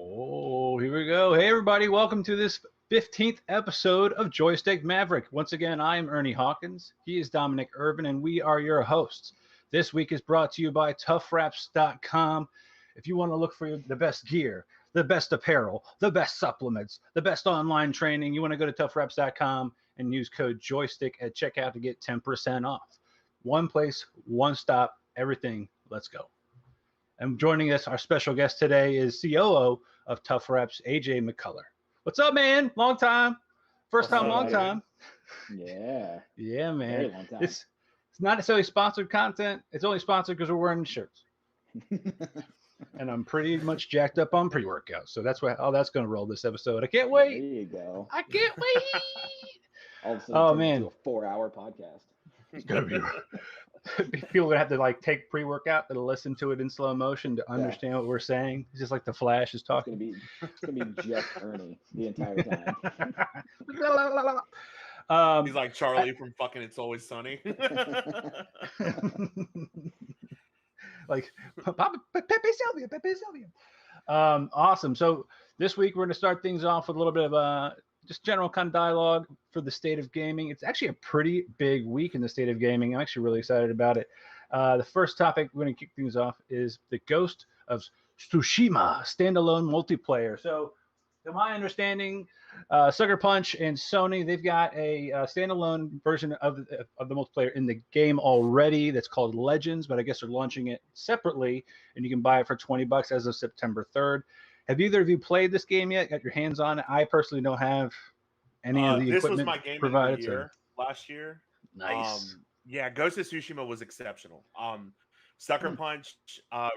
Oh, here we go. Hey, everybody. Welcome to this 15th episode of Joystick Maverick. Once again, I am Ernie Hawkins. He is Dominic Irvin, and we are your hosts. This week is brought to you by TUFFwraps.com. If you want to look for the best gear, the best apparel, the best supplements, the best online training, you want to go to TUFFwraps.com and use code JOYSTICK at checkout to get 10% off. One place, one stop, everything. Let's go. And joining us, our special guest today is COO of Tuff Reps, AJ McCullough. What's up, man? Long time. First time, long time. Yeah. Yeah, man. Very long time. It's not necessarily sponsored content. It's only sponsored because we're wearing shirts. And I'm pretty much jacked up on pre-workout. So that's how that's going to roll this episode. I can't wait. There you go. I can't wait. All of a sudden, turn into a 4-hour podcast. It's gonna be. People are gonna have to like take pre-workout to listen to it in slow motion to understand what we're saying. It's just like the Flash is talking. It's gonna be just Ernie the entire time. He's like Charlie from fucking It's Always Sunny. Like Pepe Sylvia. Awesome. So this week we're gonna start things off with a little bit of just general kind of dialogue for the state of gaming. It's actually a pretty big week in the state of gaming. I'm actually really excited about it. The first topic we're going to kick things off is the Ghost of Tsushima standalone multiplayer. So, to my understanding, Sucker Punch and Sony, they've got a standalone version of the multiplayer in the game already that's called Legends, but I guess they're launching it separately, and you can buy it for $20 as of September 3rd. Have either of you played this game yet? Got your hands on it? I personally don't have any of the equipment This was my game provided of the year last year. Nice. Yeah, Ghost of Tsushima was exceptional. Sucker Punch,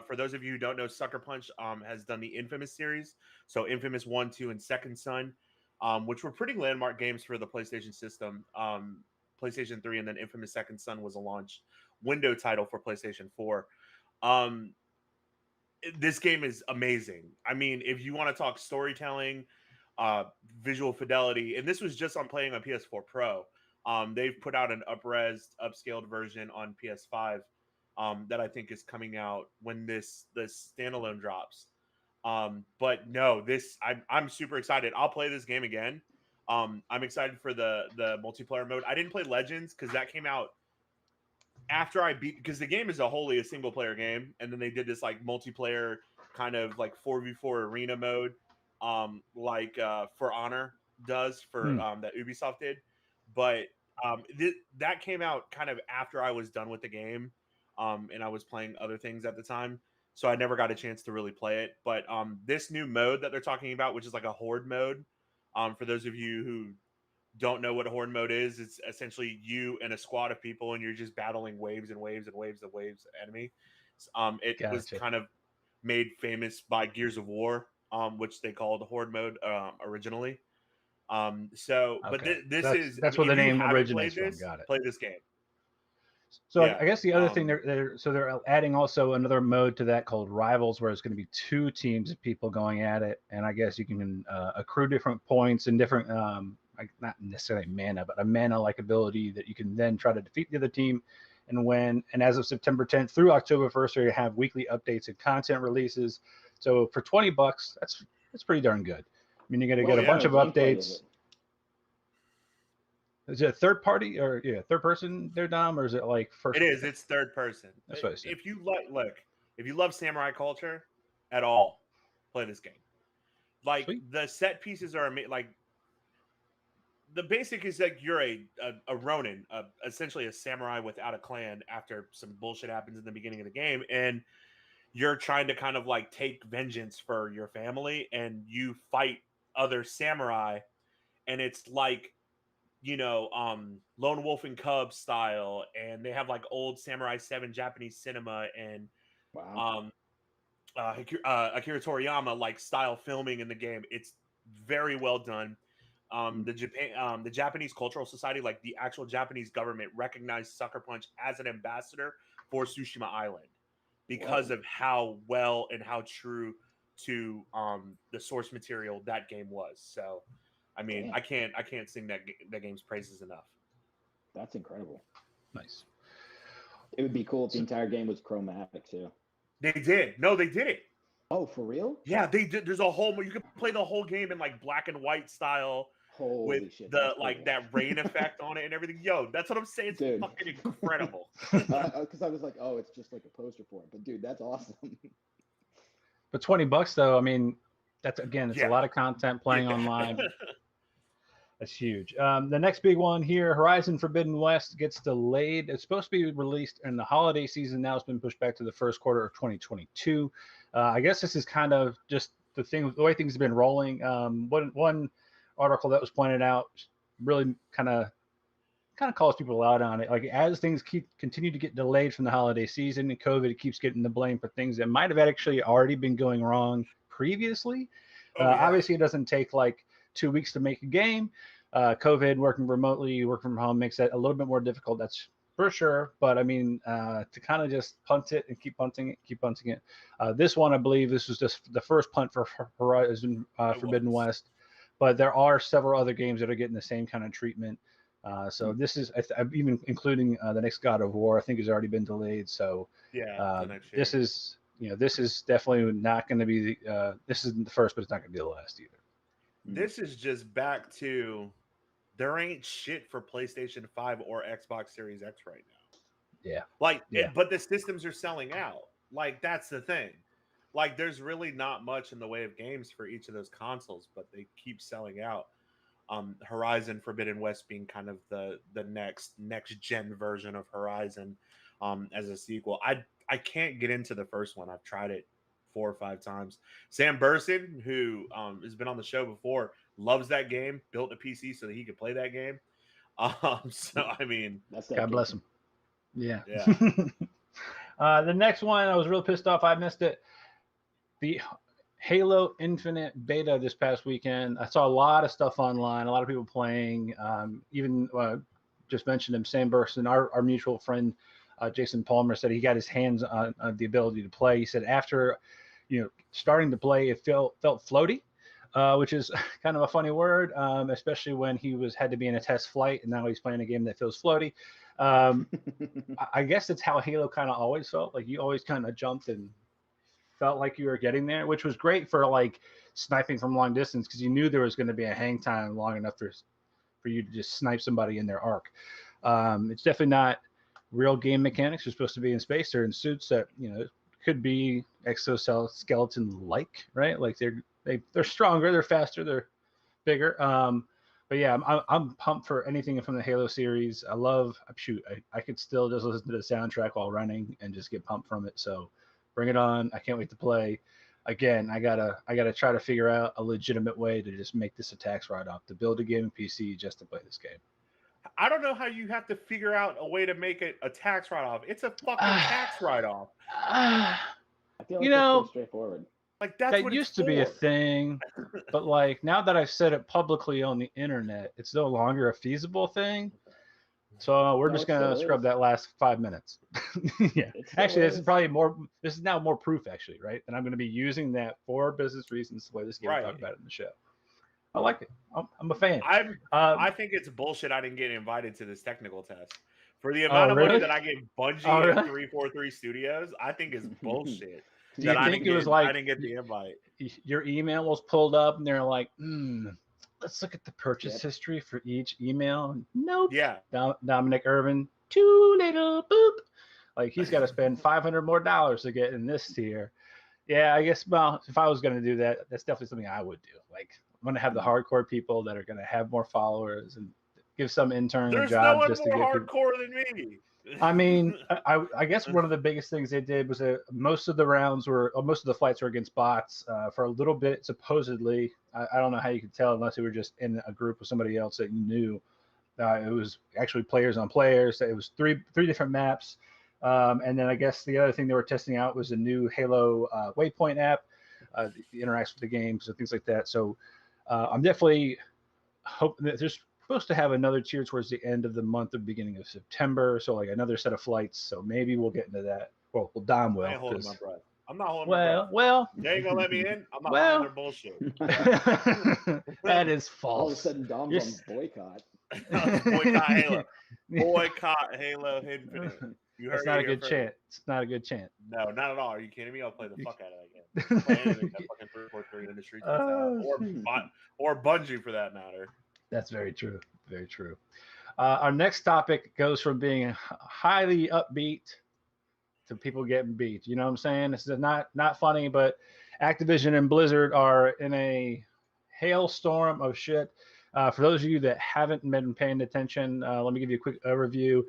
for those of you who don't know, Sucker Punch has done the Infamous series. So Infamous 1, 2, and Second Son, which were pretty landmark games for the PlayStation system. PlayStation 3 and then Infamous Second Son was a launch window title for PlayStation 4. This game is amazing. I mean, if you want to talk storytelling, visual fidelity, and this was just on playing on PS4 Pro. They've put out an up-resed, upscaled version on PS5 that I think is coming out when this standalone drops. But no, I'm super excited. I'll play this game again. I'm excited for the multiplayer mode. I didn't play Legends because that came out after I beat, because the game is wholly a single player game, and then they did this like multiplayer kind of like 4v4 arena mode, like For Honor does for that Ubisoft did. But that came out kind of after I was done with the game, and I was playing other things at the time, so I never got a chance to really play it. But this new mode that they're talking about, which is like a horde mode, for those of you who don't know what a horde mode is, it's essentially you and a squad of people, and you're just battling waves and waves and waves and waves of enemy. It was kind of made famous by Gears of War, which they called horde mode originally. But that's where the name originates from. Got it. Play this game. So yeah. I guess the other thing they're adding also another mode to that called Rivals, where it's going to be 2 teams of people going at it, and I guess you can accrue different points and different not necessarily mana, but a mana-like ability that you can then try to defeat the other team and win. And as of September 10th through October 1st, you have weekly updates and content releases. So for $20, that's pretty darn good. I mean, you're going to get a bunch of updates. Is it a third party or third person there, Dom, or is it like first? It is. It's third person. That's what I said. If you love samurai culture at all, play this game. Like Sweet. The set pieces are like. The basic is like you're a Ronin, essentially a samurai without a clan after some bullshit happens in the beginning of the game. And you're trying to kind of like take vengeance for your family, and you fight other samurai. And it's like, Lone Wolf and Cub style. And they have like old Samurai 7 Japanese cinema and Akira Toriyama like style filming in the game. It's very well done. The Japanese Cultural Society, like the actual Japanese government, recognized Sucker Punch as an ambassador for Tsushima Island because of how well and how true to the source material that game was. So, I mean, I can't sing that game's praises enough. That's incredible. Nice. It would be cool if the entire game was chromatic too. They did. No, they did it. Oh, for real? Yeah, they did. There's a whole. You can play the whole game in like black and white style. Holy with shit, the cool. that rain effect on it and everything. Yo, that's what I'm saying. It's dude. Fucking incredible. Because I was like, oh, it's just like a poster for it. But dude, that's awesome. But $20 though, I mean, that's a lot of content playing online. That's huge. The next big one here, Horizon Forbidden West gets delayed. It's supposed to be released in the holiday season. Now it's been pushed back to the first quarter of 2022. I guess this is kind of just the way things have been rolling. One article that was pointed out really kind of calls people out on it. Like as things continue to get delayed from the holiday season and COVID keeps getting the blame for things that might have actually already been going wrong previously. Obviously, it doesn't take like 2 weeks to make a game. COVID, working remotely, working from home makes that a little bit more difficult. That's for sure. But I mean, to kind of just punt it and keep punting it. This one, I believe this was just the first punt for Horizon Forbidden West. But there are several other games that are getting the same kind of treatment. So this is even including the next God of War, I think has already been delayed. So this is definitely not going to be this isn't the first, but it's not going to be the last either. This is just back to there ain't shit for PlayStation 5 or Xbox Series X right now. Yeah. But the systems are selling out. Like that's the thing. Like there's really not much in the way of games for each of those consoles, but they keep selling out. Horizon Forbidden West being kind of the next gen version of Horizon as a sequel. I can't get into the first one. I've tried it 4 or 5 times. Sam Burson, who has been on the show before, loves that game, built a PC so that he could play that game. So I mean, God bless him. Yeah. The next one, I was real pissed off. I missed it. The Halo Infinite beta this past weekend. I saw a lot of stuff online, a lot of people playing. Even just mentioned him, Sam Burson, our mutual friend, Jason Palmer, said he got his hands on the ability to play. He said after, starting to play, it felt floaty, which is kind of a funny word, especially when he had to be in a test flight, and now he's playing a game that feels floaty. I guess it's how Halo kind of always felt. Like you always kind of jumped and felt like you were getting there, which was great for like sniping from long distance because you knew there was going to be a hang time long enough for you to just snipe somebody in their arc. It's definitely not real game mechanics. They're supposed to be in space. They're in suits that could be exoskeleton like, right? Like they're stronger, they're faster, they're bigger. But yeah, I'm pumped for anything from the Halo series. I could still just listen to the soundtrack while running and just get pumped from it. So bring it on. I can't wait to play. Again, I gotta try to figure out a legitimate way to just make this a tax write-off, to build a gaming PC just to play this game. I don't know how you have to figure out a way to make it a tax write-off. It's a fucking tax write-off. I feel like that's pretty straightforward. Like that's that what used to be a thing, but like now that I've said it publicly on the internet, it's no longer a feasible thing. So we're just gonna scrub that last 5 minutes. Yeah, actually, this is now more proof, actually, right? And I'm gonna be using that for business reasons the way this game we talk about it in the show. I like it. I'm a fan. I think it's bullshit. I didn't get invited to this technical test for the amount of money that I gave Bungie and 343 Studios. I think it's bullshit. Do you think it was like I didn't get the invite? Your email was pulled up, and they're like, let's look at the purchase history for each email. Nope. Yeah. Dominic Irvin, too little boop. Like he's got to spend $500 more to get in this tier. Yeah, I guess. Well, if I was going to do that, that's definitely something I would do. Like I'm going to have the hardcore people that are going to have more followers and give some intern a job. There's just no one more hardcore than me. I mean, I guess one of the biggest things they did was most of the flights were against bots for a little bit, supposedly. I don't know how you could tell unless you were just in a group with somebody else that you knew. It was actually players on players. It was three different maps. And then I guess the other thing they were testing out was a new Halo Waypoint app that interacts with the games and things like that. So I'm definitely hoping that there's supposed to have another tier towards the end of the month or beginning of September. So like another set of flights. So maybe we'll get into that. Well, Dom will. I ain't holding my breath. I'm not holding my breath. Well. You ain't gonna let me in? I'm not holding their bullshit. That is false. All of a sudden, Dom's on boycott. Boycott Halo. Boycott Halo Infinite. That's not a good chant. It's not a good chant. No, not at all. Are you kidding me? I'll play the fuck out of that game. I'll play anything that fucking 343 Industries puts out, or Bungie for that matter. That's very true. Very true. Our next topic goes from being highly upbeat to people getting beat. You know what I'm saying? This is not funny, but Activision and Blizzard are in a hailstorm of shit. For those of you that haven't been paying attention, let me give you a quick overview.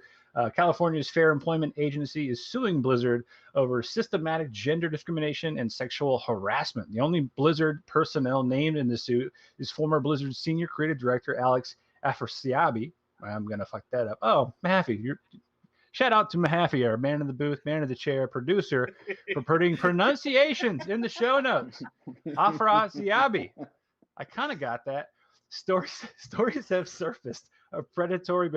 California's Fair Employment Agency is suing Blizzard over systematic gender discrimination and sexual harassment. The only Blizzard personnel named in the suit is former Blizzard senior creative director Alex Afrasiabi. I'm going to fuck that up. Oh, Mahaffey. Shout out to Mahaffey, our man in the booth, man in the chair, producer, for putting pronunciations in the show notes. Afrasiabi. I kind of got that. Stories have surfaced of predatory.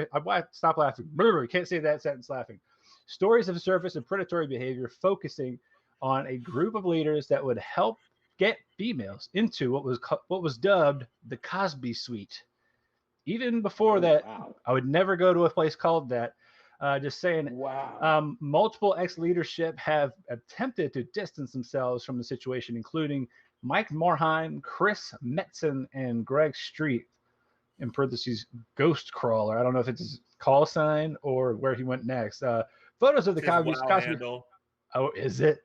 Stop laughing. You can't say that sentence laughing. Stories have surfaced of predatory behavior, focusing on a group of leaders that would help get females into what was dubbed the Cosby Suite. Even before that, wow. I would never go to a place called that. Just saying. Wow. Multiple ex-leadership have attempted to distance themselves from the situation, including Mike Morhaime, Chris Metzen, and Greg Street, in parentheses, Ghost Crawler. I don't know if it's his call sign or where he went next. Photos of the Cosby. Oh, is it?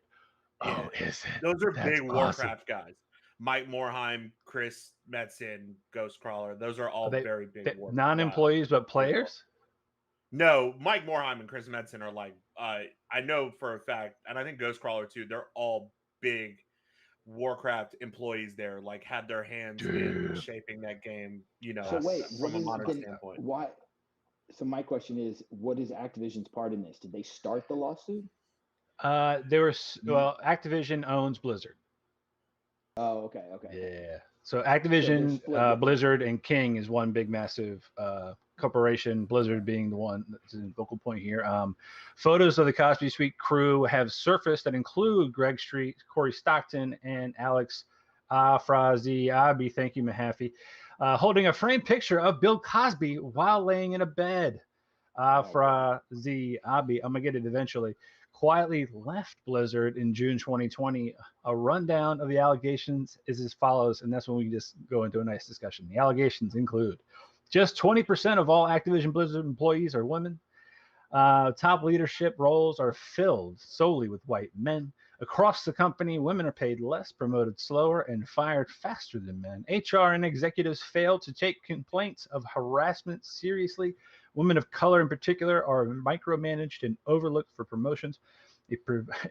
Yeah. Oh, is it? Those are big Warcraft guys. Mike Morhaime, Chris Metzen, Ghost Crawler. Those are all very big Warcraft non-employees, but players? No, Mike Morhaime and Chris Metzen are like, I know for a fact, and I think Ghost Crawler too, they're all big Warcraft employees there, like had their hands in shaping that game, So wait, from a modern standpoint. Why? So my question is, what is Activision's part in this? Did they start the lawsuit? Activision owns Blizzard. Oh, okay. Yeah. So Activision, Blizzard, and King is one big, massive corporation. Blizzard being the one that's the focal point here. Photos of the Cosby Suite crew have surfaced that include Greg Street, Corey Stockton, and Alex Afrasiabi. Thank you, Mahaffey. Holding a framed picture of Bill Cosby while laying in a bed. Afrasiabi, I'm gonna get it eventually, quietly left Blizzard in June 2020. A rundown of the allegations is as follows, and that's when we just go into a nice discussion. The allegations include just 20% of all Activision Blizzard employees are women. Top leadership roles are filled solely with white men. Across the company, women are paid less, promoted slower, and fired faster than men. HR and executives fail to take complaints of harassment seriously. Women of color in particular are micromanaged and overlooked for promotions.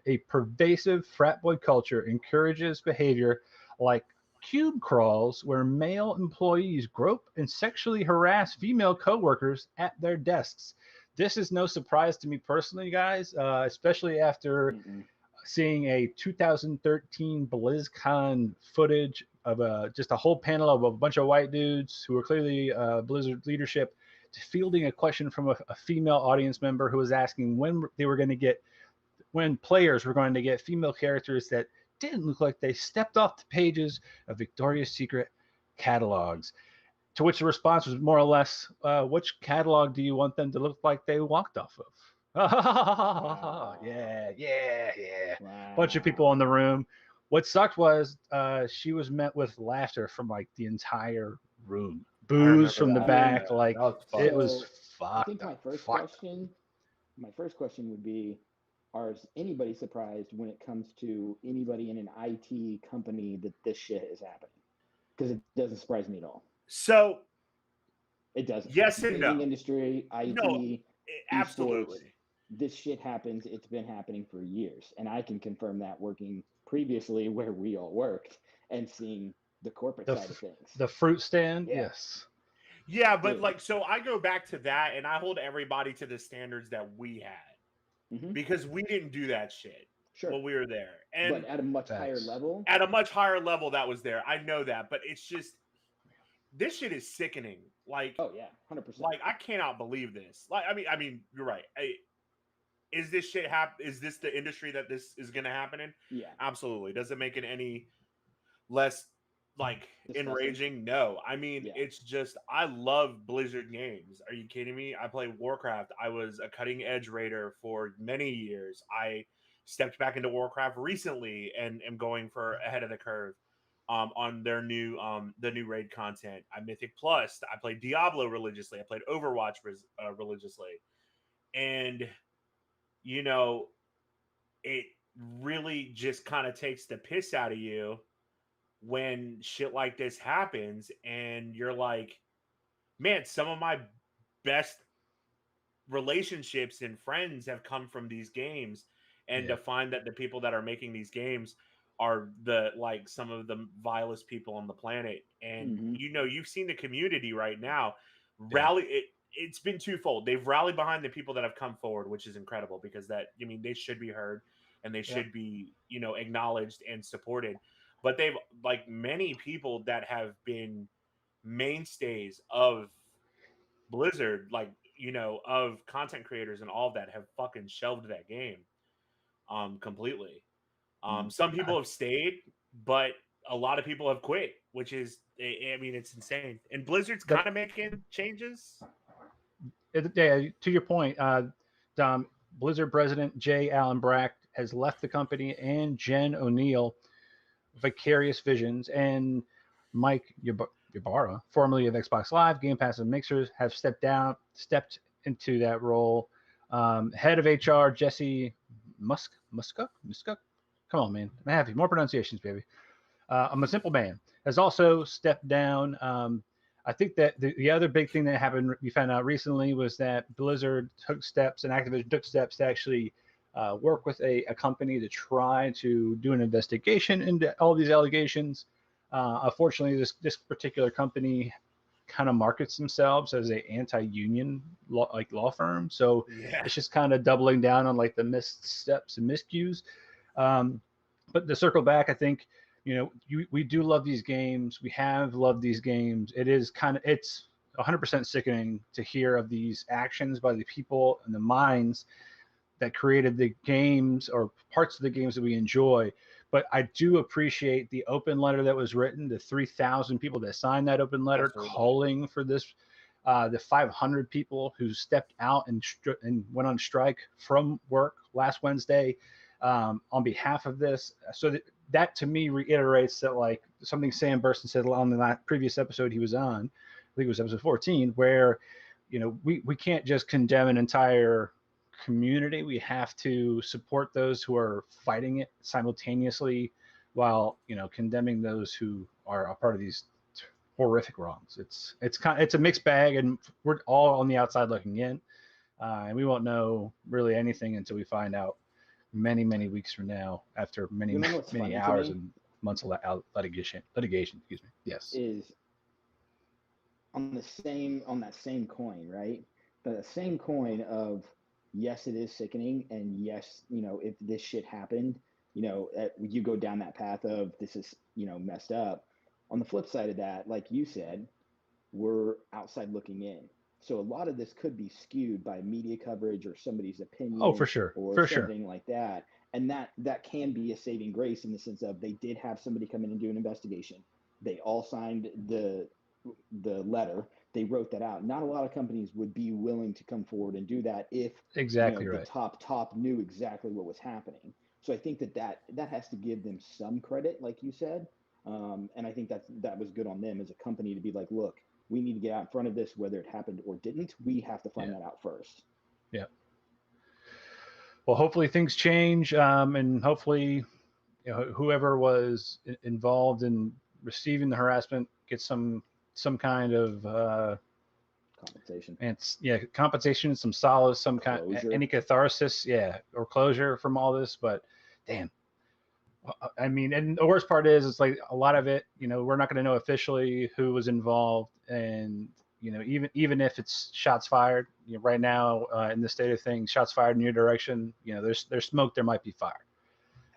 A pervasive frat boy culture encourages behavior like cube crawls, where male employees grope and sexually harass female coworkers at their desks. This is no surprise to me personally, guys, especially after seeing a 2013 BlizzCon footage of just a whole panel of a bunch of white dudes who were clearly Blizzard leadership, fielding a question from a female audience member who was asking when players were going to get female characters that didn't look like they stepped off the pages of Victoria's Secret catalogs. To which the response was more or less, which catalog do you want them to look like they walked off of? Wow. Yeah. Wow. Bunch of people in the room. What sucked was she was met with laughter from like the entire room. Boos from the back. Yeah. Like it was fucked. I think my first question would be, is anybody surprised when it comes to anybody in an IT company that this shit is happening? Because it doesn't surprise me at all. So it doesn't. Yes and no. Industry, IT, no, absolutely. Esports, this shit happens. It's been happening for years, and I can confirm that working previously where we all worked and seeing the corporate side of things. The fruit stand, yes. Yeah, but like, so I go back to that, and I hold everybody to the standards that we had. Because we didn't do that shit when we were there. But at a much higher level? At a much higher level that was there. I know that. But it's just, this shit is sickening. Like, oh, yeah, 100%. Like, I cannot believe this. Like, I mean, you're right. Is this shit is this the industry that this is going to happen in? Yeah. Absolutely. Doesn't make it any less like Disgusting. enraging? No. I mean, Yeah. it's just I love Blizzard games. Are you kidding me? I play Warcraft. I was a cutting edge raider for many years. I stepped back into Warcraft recently and am going for ahead of the curve on their new the new raid content. I Mythic Plus. I played Diablo religiously. I played Overwatch religiously. And you know, it really just kind of takes the piss out of you when shit like this happens and you're like, man, some of my best relationships and friends have come from these games, and to find that the people that are making these games are the like some of the vilest people on the planet. And you know, you've seen the community right now rally. It's been twofold. They've rallied behind the people that have come forward, which is incredible, because that, I mean, they should be heard and they should be, you know, acknowledged and supported. But they've, like, many people that have been mainstays of Blizzard, like, you know, of content creators and all of that, have fucking shelved that game completely. Some people have stayed, but a lot of people have quit, which is, I mean, it's insane. And Blizzard's kind of making changes. Yeah, to your point, Blizzard president J. Allen Brack has left the company, and Jen O'Neill, Vicarious Visions, and Mike Ybarra, formerly of Xbox Live, Game Pass, and Mixers, have stepped into that role. Head of HR Jesse Muska. Come on, man. I'm happy. More pronunciations, baby. I'm a simple man. Has also stepped down. I think that the other big thing that happened, we found out recently, was that Blizzard took steps and Activision took steps to actually work with a company to try to do an investigation into all these allegations. Unfortunately, this particular company kind of markets themselves as a anti-union law firm, so it's just kind of doubling down on like the missteps and miscues. But to circle back, I think, you know, we do love these games. We have loved these games. It's 100% sickening to hear of these actions by the people and the minds that created the games or parts of the games that we enjoy. But I do appreciate the open letter that was written, the 3,000 people that signed that open letter calling for this, the 500 people who stepped out and went on strike from work last Wednesday on behalf of this. So that to me reiterates that, like, something Sam Burson said on the previous episode he was on, I think it was episode 14, where, you know, we can't just condemn an entire community. We have to support those who are fighting it simultaneously while, you know, condemning those who are a part of these horrific wrongs. It's a mixed bag, and we're all on the outside looking in, and we won't know really anything until we find out many weeks from now, after many hours and months of litigation. Excuse me. Yes. Is on that same coin, right? The same coin of, yes, it is sickening, and yes, you know, if this shit happened, you know, you go down that path of this is, you know, messed up. On the flip side of that, like you said, we're outside looking in. So a lot of this could be skewed by media coverage or somebody's opinion. Oh, for sure. Or something like that. And that can be a saving grace, in the sense of they did have somebody come in and do an investigation. They all signed the letter. They wrote that out. Not a lot of companies would be willing to come forward and do that if the top knew exactly what was happening. So I think that has to give them some credit, like you said. And I think that was good on them as a company to be like, look, we need to get out in front of this, whether it happened or didn't. We have to find that out first. Yeah. Well, hopefully things change, and hopefully, you know, whoever was involved in receiving the harassment gets some kind of compensation. And compensation, some solace, some kind, any catharsis, or closure from all this. But damn, I mean, and the worst part is, it's like a lot of it, you know, we're not going to know officially who was involved, and, you know, even if it's shots fired, you know, right now in the state of things, shots fired in your direction, you know, there's smoke, there might be fire.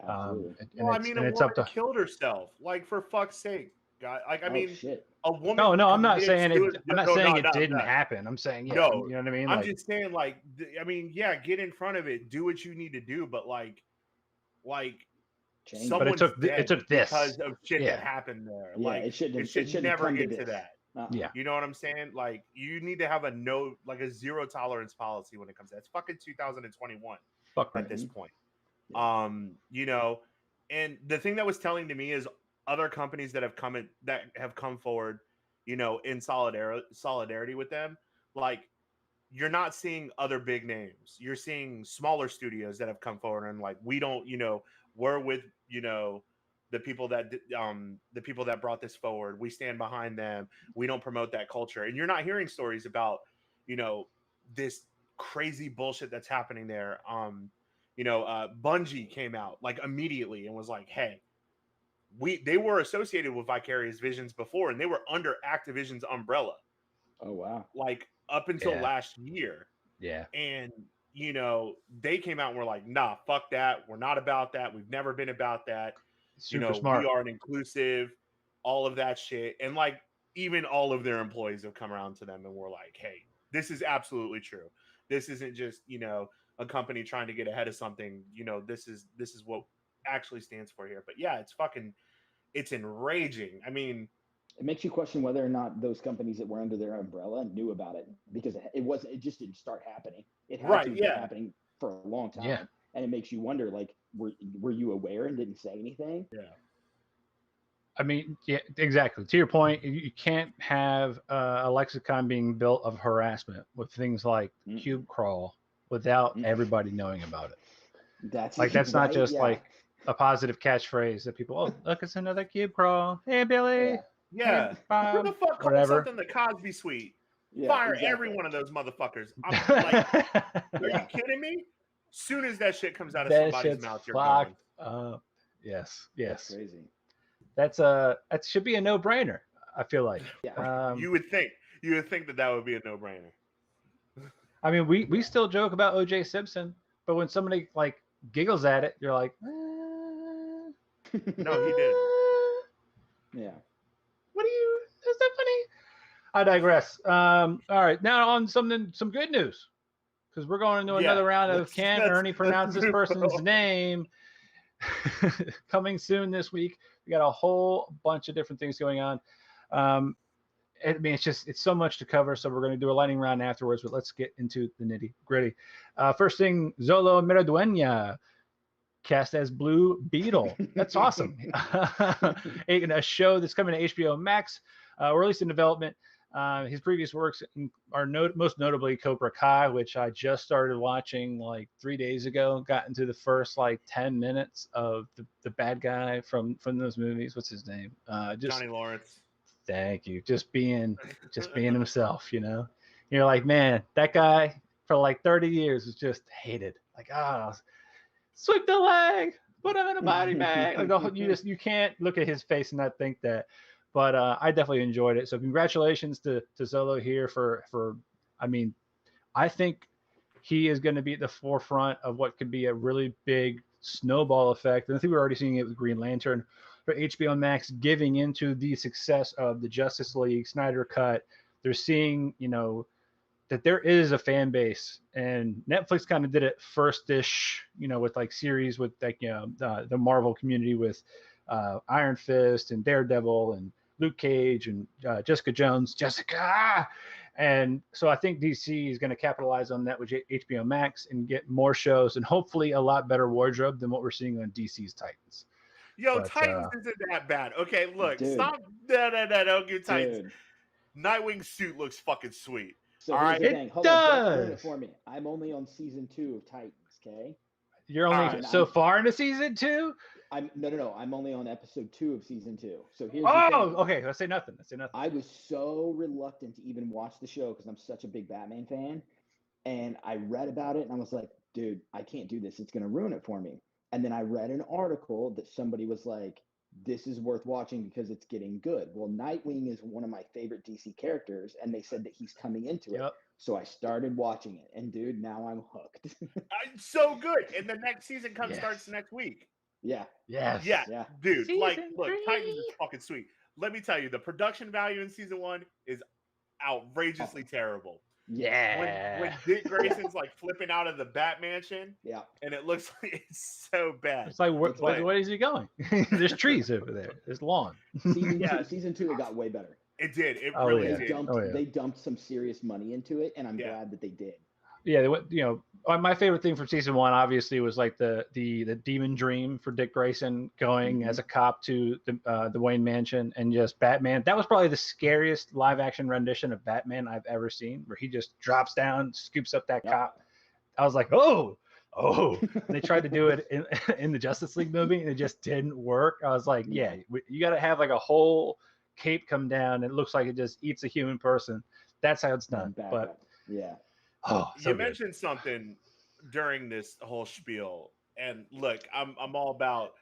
Absolutely. Well, I mean, a woman killed herself, like, for fuck's sake. Like, I mean, shit. A woman. No, I'm not saying it. I'm not saying it didn't happen. I'm saying, you know what I mean. I'm just saying, like, I mean, get in front of it, do what you need to do, but like, change. But it took this because of shit that happened there. Yeah, like it should never come get to to that. Yeah. You know what I'm saying? Like, you need to have a zero tolerance policy when it comes to that. It's fucking 2021 at this point. Yeah. You know, and the thing that was telling to me is other companies that have come forward, you know, in solidarity with them. Like, you're not seeing other big names. You're seeing smaller studios that have come forward and like, we don't, you know, we're with, you know, the people that brought this forward. We stand behind them. We don't promote that culture. And you're not hearing stories about, you know, this crazy bullshit that's happening there. You know, Bungie came out like immediately and was like, hey, they were associated with Vicarious Visions before, and they were under Activision's umbrella. Oh, wow. Like, up until last year. Yeah. And, you know, they came out and were like, nah, fuck that. We're not about that. We've never been about that. Super smart. We are an inclusive, all of that shit. And like, even all of their employees have come around to them and were like, hey, this is absolutely true. This isn't just, you know, a company trying to get ahead of something. You know, this is what actually stands for here. But yeah, it's enraging. I mean, it makes you question whether or not those companies that were under their umbrella knew about it, because it just didn't start happening. It had to be happening for a long time. Yeah. And it makes you wonder, like, were you aware and didn't say anything? Yeah. I mean, yeah, exactly. To your point, you can't have a lexicon being built of harassment with things like cube crawl without everybody knowing about it. That's not just like a positive catchphrase that people, oh, look, it's another cube crawl. Hey, Billy. Yeah. Hey, Bob, who the fuck called something the Cosby Suite? Fire every one of those motherfuckers. I'm like, are you kidding me? Soon as that shit comes out of somebody's mouth, you're gone. Yes. That's crazy. That should be a no-brainer, I feel like. Yeah. You would think that would be a no-brainer. I mean, we still joke about O.J. Simpson, but when somebody like giggles at it, you're like, no, he didn't. Yeah. What are you? Is that funny? I digress. All right, now on some good news, because we're going into another round of can Ernie pronounce this person's name coming soon this week. We got a whole bunch of different things going on. I mean, it's so much to cover, so we're going to do a lightning round afterwards, but let's get into the nitty gritty. First thing, Xolo Maridueña, cast as Blue Beetle. That's awesome. A show that's coming to HBO Max, or at least in development. His previous works are most notably Cobra Kai, which I just started watching like 3 days ago. Got into the first like 10 minutes of the bad guy from those movies. What's his name? Johnny Lawrence. Thank you. Just being himself, you know. You're like, man, that guy for like 30 years was just hated. Like, sweep the leg, put him in a body bag. Like, you can't look at his face and not think that. But I definitely enjoyed it. So congratulations to Xolo here for I mean, I think he is going to be at the forefront of what could be a really big snowball effect. And I think we're already seeing it with Green Lantern, for HBO Max giving into the success of the Justice League Snyder Cut. They're seeing, you know, that there is a fan base, and Netflix kind of did it first-ish, you know, with like series with like, you know, the Marvel community with Iron Fist and Daredevil and Luke Cage and Jessica Jones. And so I think DC is going to capitalize on that with HBO Max and get more shows and hopefully a lot better wardrobe than what we're seeing on DC's Titans. Yo, Titans isn't that bad. Okay, look, stop. No, don't give Titans. Dude. Nightwing's suit looks fucking sweet. So all here's right, the thing. Hold on, don't ruin it for me. I'm only on season 2 of Titans. Okay. You're only far into season 2. No. I'm only on episode 2 of season 2. So here's the thing. Okay. Let's say nothing. I was so reluctant to even watch the show because I'm such a big Batman fan, and I read about it and I was like, dude, I can't do this. It's gonna ruin it for me. And then I read an article that somebody was like, this is worth watching because it's getting good. Well, Nightwing is one of my favorite DC characters, and they said that he's coming into it. So I started watching it, and dude, now I'm hooked. So good. And the next season starts next week. Yeah. Yes. Yeah. Dude, season look, 3. Titans is fucking sweet. Let me tell you, the production value in season 1 is outrageously terrible. Yeah. When Dick Grayson's like flipping out of the Bat Mansion, Yeah. and it looks like it's so bad. It's like, It's like- what is he going? There's trees over there. There's lawn. Season 2, it got way better. It did. It Oh, really yeah. did. They dumped some serious money into it, and I'm Yeah. glad that they did. Yeah, my favorite thing from season 1 obviously was like the demon dream for Dick Grayson going as a cop to the Wayne Mansion, and just Batman. That was probably the scariest live action rendition of Batman I've ever seen, where he just drops down, scoops up that cop. I was like, oh. And they tried to do it in the Justice League movie, and it just didn't work. I was like, yeah, you got to have like a whole cape come down. It looks like it just eats a human person. That's how it's done. But yeah. Oh, so you good. mentioned something during this whole spiel, and look, I'm all about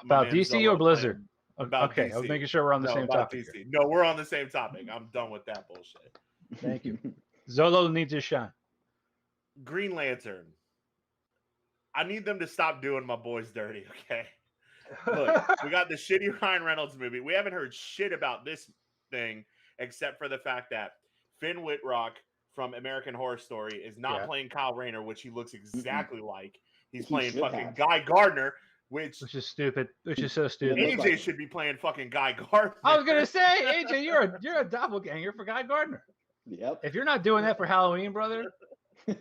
DC or Blizzard. Okay, DC. I was making sure we're on the same topic. DC. No, we're on the same topic. I'm done with that bullshit. Thank you. Xolo needs his shine. Green Lantern. I need them to stop doing my boys dirty. Okay. Look, we got the shitty Ryan Reynolds movie. We haven't heard shit about this thing except for the fact that Finn Wittrock from American Horror Story is not playing Kyle Rayner, which he looks exactly like. He's playing fucking Guy Gardner, which is stupid. Which is so stupid. AJ should be playing fucking Guy Gardner. I was gonna say, AJ, you're a doppelganger for Guy Gardner. Yep. If you're not doing that for Halloween, brother, you're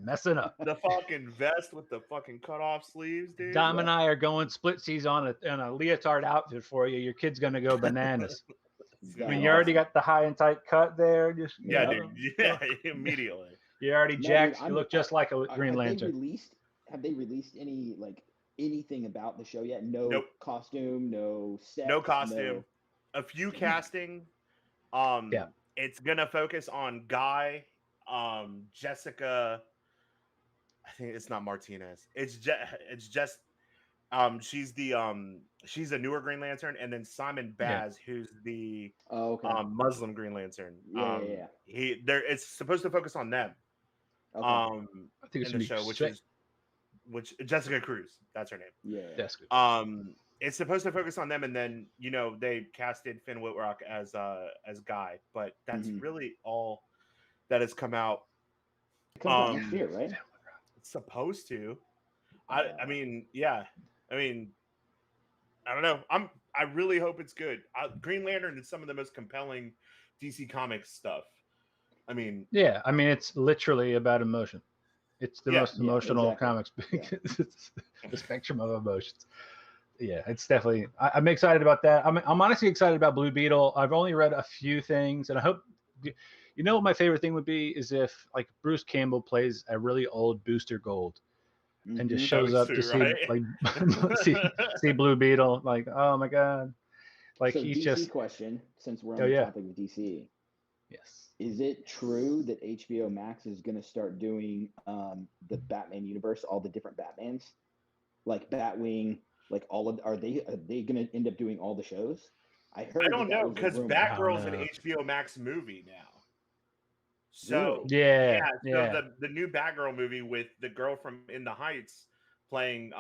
messing up. The fucking vest with the fucking cut off sleeves, dude. Dom and I are going split seas on a leotard outfit for you. Your kid's gonna go bananas. I mean, you already got the high and tight cut there. Just dude. Yeah, immediately. You're already jacked. Dude, you look just like a Green Lantern. Have they released anything about the show yet? No costume, no set. No costume. A few casting. It's gonna focus on Guy, Jessica. I think it's not Martinez. It's just she's a newer Green Lantern, and then Simon Baz, who's the Muslim Green Lantern. It's supposed to focus on them. I think it's in the show, which Jessica Cruz, that's her name. Yeah. Jessica. It's supposed to focus on them, and then they casted Finn Wittrock as Guy, but that's really all that has come out. It comes out next year, right? It's supposed to. I mean, I don't know. I really hope it's good. Green Lantern is some of the most compelling DC Comics stuff. I mean, it's literally about emotion. It's the most emotional comics because it's the spectrum of emotions. Yeah, it's definitely. I'm excited about that. I'm honestly excited about Blue Beetle. I've only read a few things, and I hope. What my favorite thing would be is if like Bruce Campbell plays a really old Booster Gold, and just shows up to see see Blue Beetle. Like, oh my god, like so he's DC just. Question, since we're on the topic of DC. Yes. Is it true that HBO Max is going to start doing the Batman universe, all the different Batmans, like Batwing, like all of? Are they going to end up doing all the shows? I don't know because Batgirl's an HBO Max movie now. So So the new Batgirl movie with the girl from In the Heights playing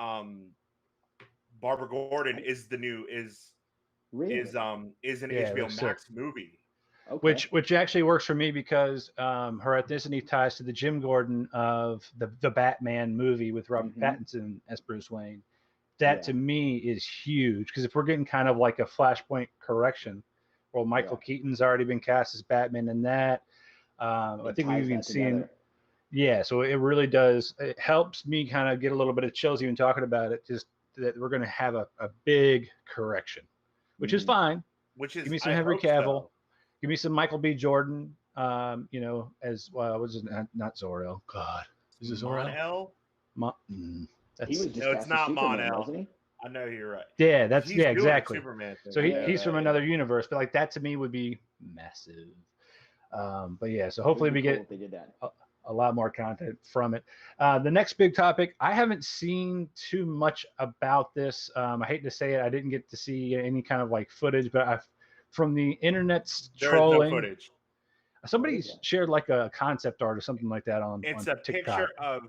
Barbara Gordon is an HBO Max movie. Okay. Which actually works for me because her ethnicity ties to the Jim Gordon of the Batman movie with Robert Pattinson as Bruce Wayne. That to me is huge because if we're getting kind of like a Flashpoint correction, well, Michael Keaton's already been cast as Batman in that. I think we've even seen. Yeah, so it really does. It helps me kind of get a little bit of chills even talking about it. Just that we're going to have a big correction, which is fine. Give me some Henry Cavill. So. Give me some Michael B. Jordan. As was it not Zor-El? God, is it Zor-El? It's not Mon-El. Wasn't he? I know you're right. Yeah, that's exactly. Superman thing. So he's from another universe, but like that to me would be massive. But yeah, so hopefully we get a lot more content from it. The next big topic, I haven't seen too much about this. I hate to say it, I didn't get to see any kind of like footage, but from the internet's trolling. No footage. Somebody shared like a concept art or something like that on It's on a TikTok. picture of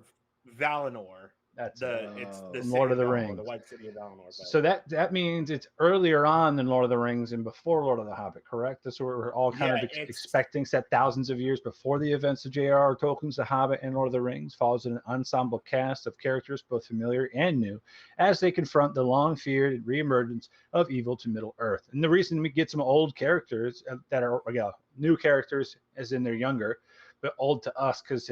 Valinor That's it's the Lord of the Valinor, Rings. the White City of Valinor. But... So that means it's earlier on than Lord of the Rings and before Lord of the Hobbit, correct? That's what we're all kind of expecting, set thousands of years before the events of J.R.R. Tolkien's The Hobbit and Lord of the Rings. Follows an ensemble cast of characters, both familiar and new, as they confront the long-feared reemergence of evil to Middle-earth. And the reason we get some old characters that are new characters, as in they're younger, but old to us because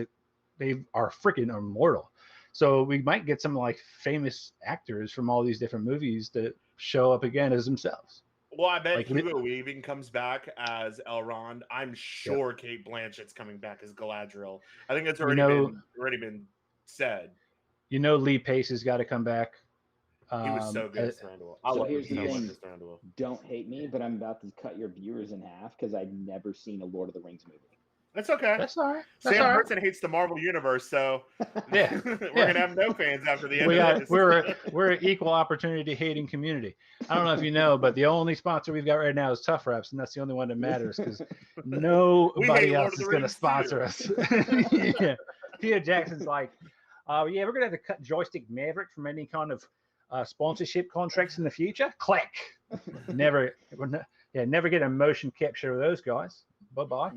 they are freaking immortal. So we might get some like famous actors from all these different movies that show up again as themselves. Well, I bet like, Hugo Weaving comes back as Elrond. I'm sure Kate Blanchett's coming back as Galadriel. I think that's already been said. You know, Lee Pace has got to come back. He was so good as Thranduil. I love him so much as Thranduil. Don't hate me, but I'm about to cut your viewers in half because I've never seen a Lord of the Rings movie. That's okay. That's all right. Sam Hurton hates the Marvel Universe, so we're gonna have no fans after the end of this. We're an equal opportunity hating community. I don't know if you know, but the only sponsor we've got right now is TUFF Reps, and that's the only one that matters because nobody else is going to sponsor us. Yeah. Peter Jackson's like, we're going to have to cut Joystick Maverick from any kind of sponsorship contracts in the future. Click. Never get a motion capture of those guys. Bye-bye.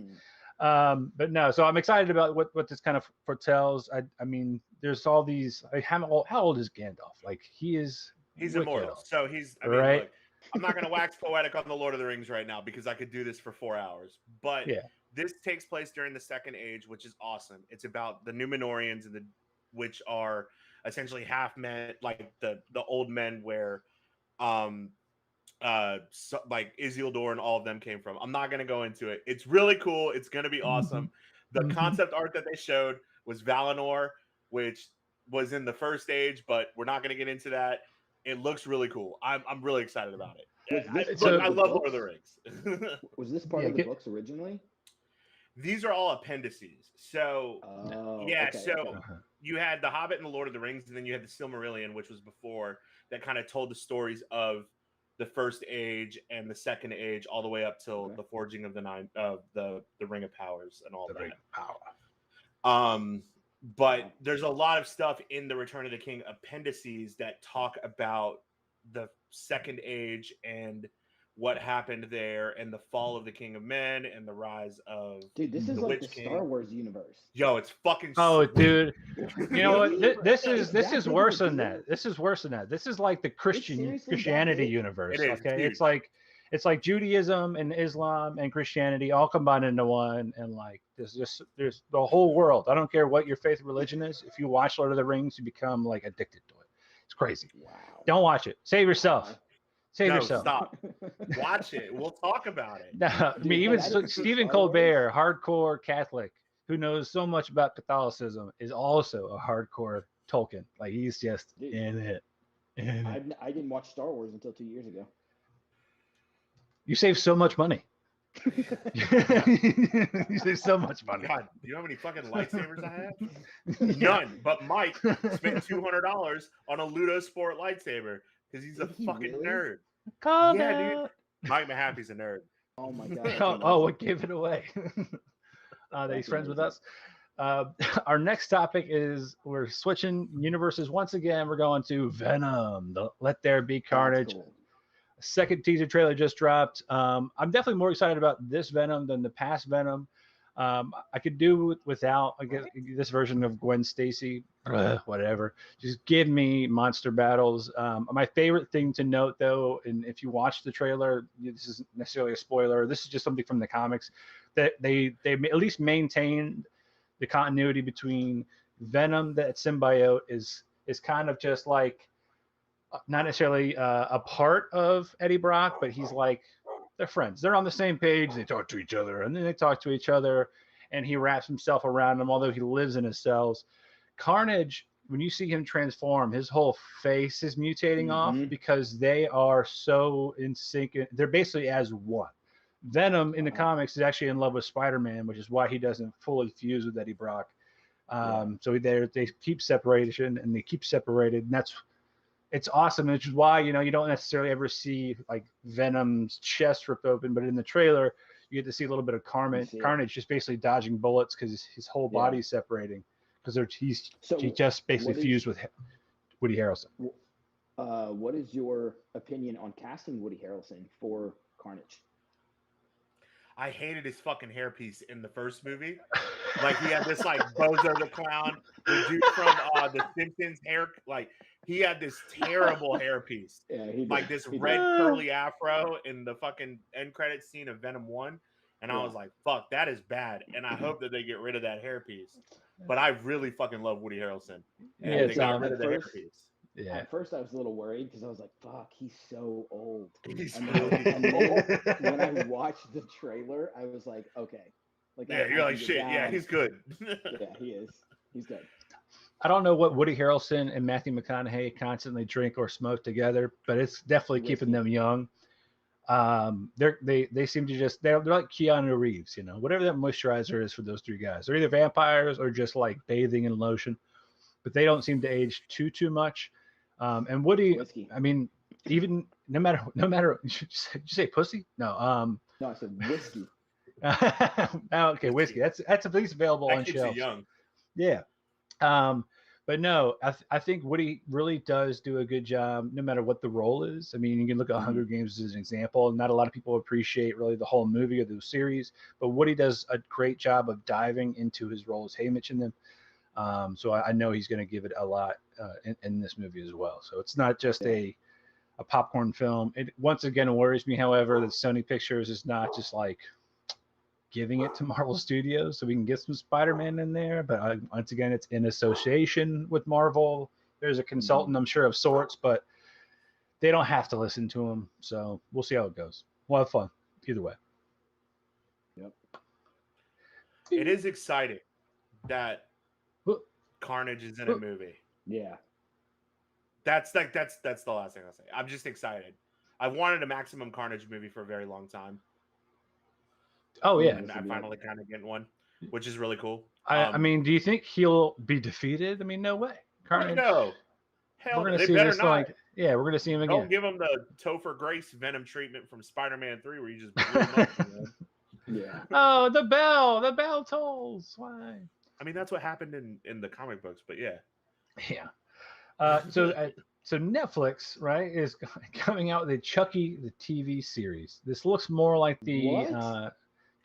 But no, so I'm excited about what this kind of foretells. I mean, there's all these. How old is Gandalf? Like he's immortal. So right. Look, I'm not going to wax poetic on the Lord of the Rings right now because I could do this for 4 hours. But this takes place during the Second Age, which is awesome. It's about the Númenóreans which are essentially half men, like the old men where like Isildur and all of them came from. I'm not going to go into it. It's really cool. It's going to be awesome. The concept art that they showed was Valinor, which was in the First Age, but we're not going to get into that. It looks really cool. I'm really excited about it. I love Lord of the Rings. Was this part of the books originally? These are all appendices. So you had The Hobbit and The Lord of the Rings, and then you had the Silmarillion, which was before, that kind of told the stories of the First Age and the Second Age, all the way up till the forging of the Ring of Powers and all that. Ring of Power. But there's a lot of stuff in the Return of the King appendices that talk about the Second Age and what happened there, and the fall of the King of Men, and the rise of this is like the Star Wars universe. Yo, it's fucking. Oh, dude, you know what? This is worse than that. This is worse than that. This is like the Christianity universe. It is, okay, dude. it's like Judaism and Islam and Christianity all combined into one, and like there's the whole world. I don't care what your faith religion is. If you watch Lord of the Rings, you become like addicted to it. It's crazy. Wow. Don't watch it. Save yourself. Save yourself. Stop. Watch it. We'll talk about it. No, I mean, even Stephen Colbert, hardcore Catholic, who knows so much about Catholicism, is also a hardcore Tolkien. Like he's just in it. I didn't watch Star Wars until 2 years ago. You save so much money. You save so much money. God, do you know how many fucking lightsabers I have? None. But Mike spent $200 on a Ludosport lightsaber because he's a fucking nerd. Dude. Mike Mahaffey's a nerd. Oh my god. We gave it away. That he's friends with us. Our next topic is we're switching universes once again. We're going to Venom, the Let There Be Carnage. Cool. Second teaser trailer just dropped. I'm definitely more excited about this Venom than the past Venom. I could do without, I guess, this version of Gwen Stacy. Whatever. Just give me monster battles. My favorite thing to note, though, and if you watch the trailer, this isn't necessarily a spoiler. This is just something from the comics that they at least maintained the continuity between Venom. That symbiote is kind of just like not necessarily a part of Eddie Brock, but he's like they're friends. They're on the same page. They talk to each other, and then they talk to each other, and he wraps himself around them, although he lives in his cells. Carnage, when you see him transform, his whole face is mutating off because they are so in sync. They're basically as one. Venom in the comics is actually in love with Spider-Man, which is why he doesn't fully fuse with Eddie Brock. So they keep separation, and they keep separated, and it's awesome, which is why you don't necessarily ever see like Venom's chest ripped open, but in the trailer you get to see a little bit of Carnage just basically dodging bullets because his whole body's separating because he just basically fused with him. Woody Harrelson. What is your opinion on casting Woody Harrelson for Carnage? I hated his fucking hairpiece in the first movie. Like he had this like Bozo the Clown, the dude from the Simpsons hair. Like he had this terrible hairpiece, Yeah, he did. like this He red did. curly afro in the fucking end credit scene of Venom 1. And I was like, fuck, that is bad. And I hope that they get rid of that hairpiece. But I really fucking love Woody Harrelson. And Yeah, they got rid of the hairpiece. Yeah. At first, I was a little worried because I was like, "Fuck, he's so old." He's And really then old. when I watched the trailer, I was like, "Okay." Like, Yeah, you're like, shit, yeah, he's good. Yeah, he is. He's good. I don't know what Woody Harrelson and Matthew McConaughey constantly drink or smoke together, but it's definitely keeping them young. They seem to just they're like Keanu Reeves, you know, whatever that moisturizer is for those three guys. They're either vampires or just like bathing in lotion, but they don't seem to age too much. And Woody, Whiskey. I mean, even no matter, did you say pussy? No. No, I said whiskey. Okay, whiskey. That's at least available That on keeps you shelves. young. Yeah. But no, I think Woody really does do a good job, no matter what the role is. I mean, you can look at Hunger Games as an example. Not a lot of people appreciate really the whole movie or the series, but Woody does a great job of diving into his roles. Hey, mentioned them. So I know he's going to give it a lot in this movie as well. So it's not just a popcorn film. It once again worries me, however, that Sony Pictures is not just like giving it to Marvel Studios so we can get some Spider-Man in there. But once again, it's in association with Marvel. There's a consultant, I'm sure, of sorts, but they don't have to listen to him. So we'll see how it goes. We'll have fun either way. Yep. It is exciting that Carnage is in a movie. Yeah. That's the last thing I'll say. I'm just excited. I've wanted a Maximum Carnage movie for a very long time. Oh yeah, And I finally kind of get one, which is really cool. I mean, do you think he'll be defeated? I mean, no way. Carnage. No, hell, we're gonna they see better this. not. Like, yeah, we're gonna see him again. Don't give him the Topher Grace Venom treatment from Spider-Man 3, where you just blew him up. Yeah. Oh, the bell tolls. Why? I mean, that's what happened in the comic books, but yeah. Yeah. So Netflix, right, is coming out with a Chucky the TV series. This looks more like the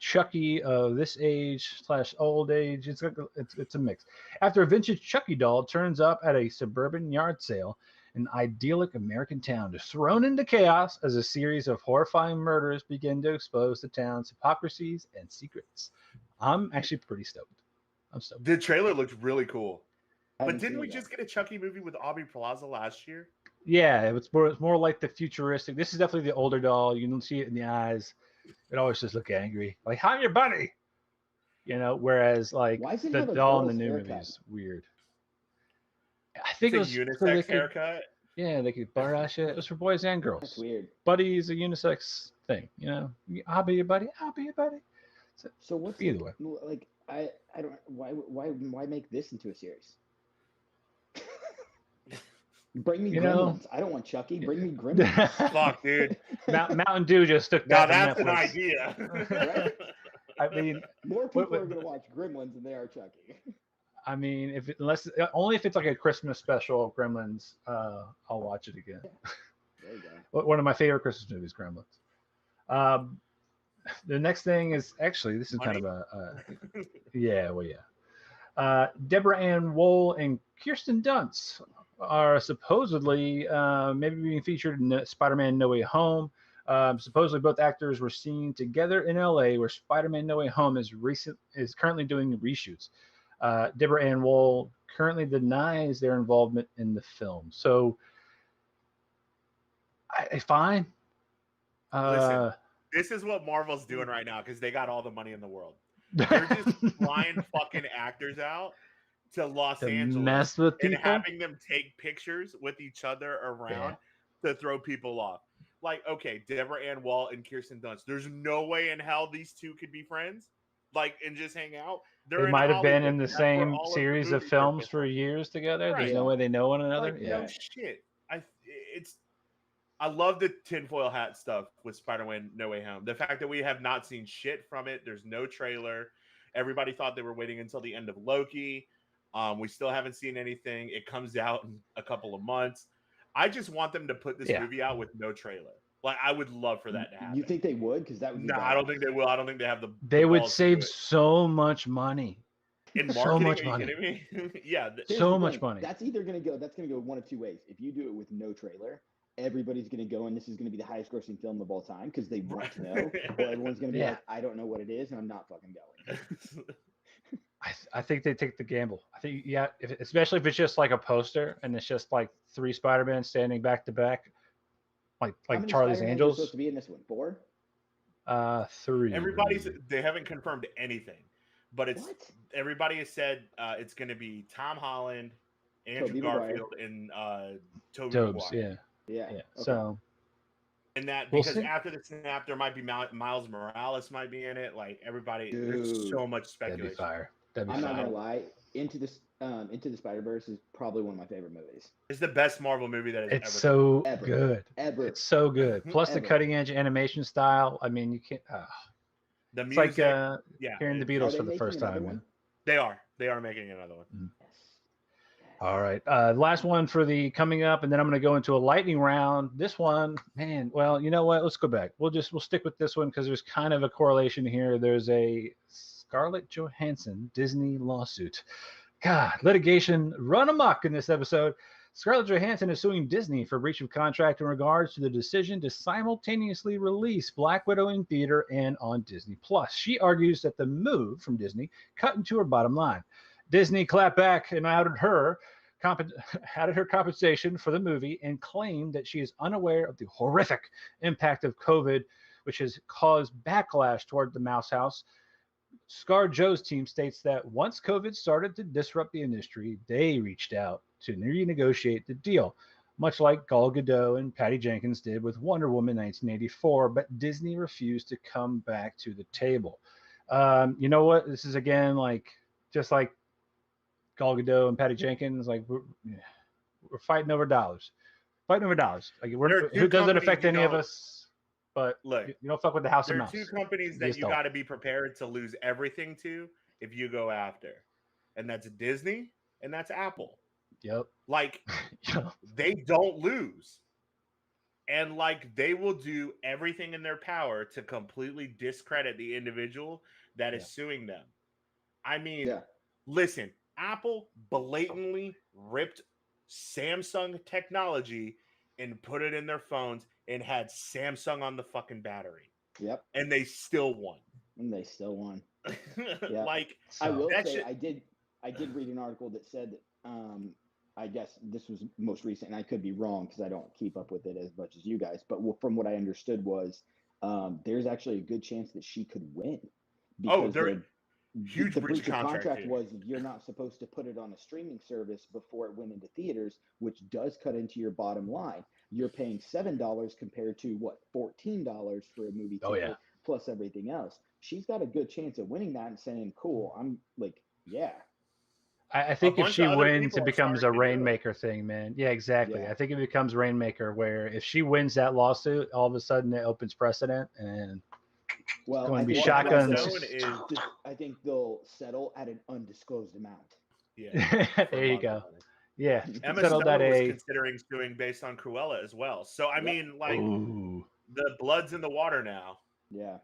Chucky of this age / old age. It's a mix. After a vintage Chucky doll turns up at a suburban yard sale, an idyllic American town is thrown into chaos as a series of horrifying murders begin to expose the town's hypocrisies and secrets. I'm actually pretty stoked. I'm stoked. The trailer looked really cool. But didn't we that. just get a Chucky movie with Aubrey Plaza last year? Yeah, it's more like the futuristic. This is definitely the older doll. You can see it in the eyes. It always just look angry, like "I'm your buddy," you know. Whereas like the doll in the new movie is weird. I think it's it was a unisex haircut. Yeah, they could barash it. It was for boys and girls. That's weird. Buddy is a unisex thing, you know. I'll be your buddy. I'll be your buddy. So what's either way? Like I don't why make this into a series? Bring me Gremlins. I don't want Chucky. Bring me Gremlins. Fuck, dude. Mountain Dew just took that. Now that's an idea. Right? I mean, more people are going to watch Gremlins than they are Chucky. I mean, only if it's like a Christmas special of Gremlins, I'll watch it again. There you go. One of my favorite Christmas movies, Gremlins. The next thing is actually this is kind of Deborah Ann Wohl and Kirsten Dunst are supposedly maybe being featured in Spider-Man No Way Home. Supposedly both actors were seen together in LA, where Spider-Man No Way Home is currently doing reshoots. Deborah Ann Wohl currently denies their involvement in the film. So, fine. Listen, this is what Marvel's doing right now because they got all the money in the world. They're just flying fucking actors out to Los Angeles mess with and people? having them take pictures with each other around to throw people off. Like, okay, Deborah Ann Wohl and Kirsten Dunst. There's no way in hell these two could be friends, like, and just hang out. They might have been in the same series of films for years together. Right. There's no way they know one another. Like, no shit. I love the tinfoil hat stuff with Spider-Man No Way Home. The fact that we have not seen shit from it. There's no trailer. Everybody thought they were waiting until the end of Loki. We still haven't seen anything. It comes out in a couple of months. I just want them to put this movie out with no trailer. Like, I would love for that to happen. You think they would? Because that would be No, I don't think they will. I don't think they have the. They would save so much money. In marketing, so much are you money. kidding me? Yeah, so much money. That's either gonna go. That's gonna go one of two ways. If you do it with no trailer, everybody's gonna go, and this is gonna be the highest grossing film of all time because they want to know. Or everyone's gonna be like, I don't know what it is, and I'm not fucking going. I think they take the gamble. I think, especially if it's just like a poster and it's just like 3 Spider-Man standing back to back, like Charlie's Spider-Man Angels. supposed to be in this one? 4? 3. They haven't confirmed anything, but everybody has said it's going to be Tom Holland, Andrew Garfield, and Tobey Maguire. Yeah. Okay. So. And that because after the snap, there might be Miles Morales might be in it. Like everybody, there's so much speculation. That'd be I'm not gonna lie. Into the Spider-Verse is probably one of my favorite movies. It's the best Marvel movie that has ever. It's so good. Ever. It's so good. Plus the cutting edge animation style. I mean, you can't. The music, it's like hearing the Beatles for the first time. Man. They are making another one. Mm-hmm. All right. Last one for the coming up, and then I'm going to go into a lightning round. This one, man, well, you know what? Let's go back. We'll stick with this one because there's kind of a correlation here. There's a Scarlette Johansson Disney lawsuit. God, litigation run amok in this episode. Scarlette Johansson is suing Disney for breach of contract in regards to the decision to simultaneously release Black Widow in theater and on Disney+. She argues that the move from Disney cut into her bottom line. Disney clapped back and outed her compensation for the movie and claimed that she is unaware of the horrific impact of COVID, which has caused backlash toward the Mouse House. Scar Joe's team states that once COVID started to disrupt the industry, they reached out to renegotiate the deal, much like Gal Gadot and Patty Jenkins did with Wonder Woman 1984, but Disney refused to come back to the table. You know what? This is, again, just like Gal Gadot and Patty Jenkins, we're fighting over dollars. Like who doesn't affect any of us? But look, you don't fuck with the House of Mouse. There are 2 companies that you got to be prepared to lose everything to if you go after, and that's Disney and that's Apple. Yep. They don't lose, and they will do everything in their power to completely discredit the individual that is suing them. I mean, listen. Apple blatantly ripped Samsung technology and put it in their phones and had Samsung on the fucking battery. Yep. And they still won. Yeah. I will say, I did read an article that said that I guess this was most recent, and I could be wrong because I don't keep up with it as much as you guys, but from what I understood was there's actually a good chance that she could win. Huge breach of contract was you're not supposed to put it on a streaming service before it went into theaters, which does cut into your bottom line. You're paying $7 compared to $14 for a movie ticket plus everything else. She's got a good chance of winning that and saying, "Cool, I'm I think if she wins, it becomes a Rainmaker thing, man. Yeah, exactly. Yeah. I think it becomes Rainmaker, where if she wins that lawsuit, all of a sudden it opens precedent and. Well, going to be shotguns. I think they'll settle at an undisclosed amount. Yeah, there you go. Yeah, Emma Stone was considering suing based on Cruella as well. So I mean, the blood's in the water now. Yeah,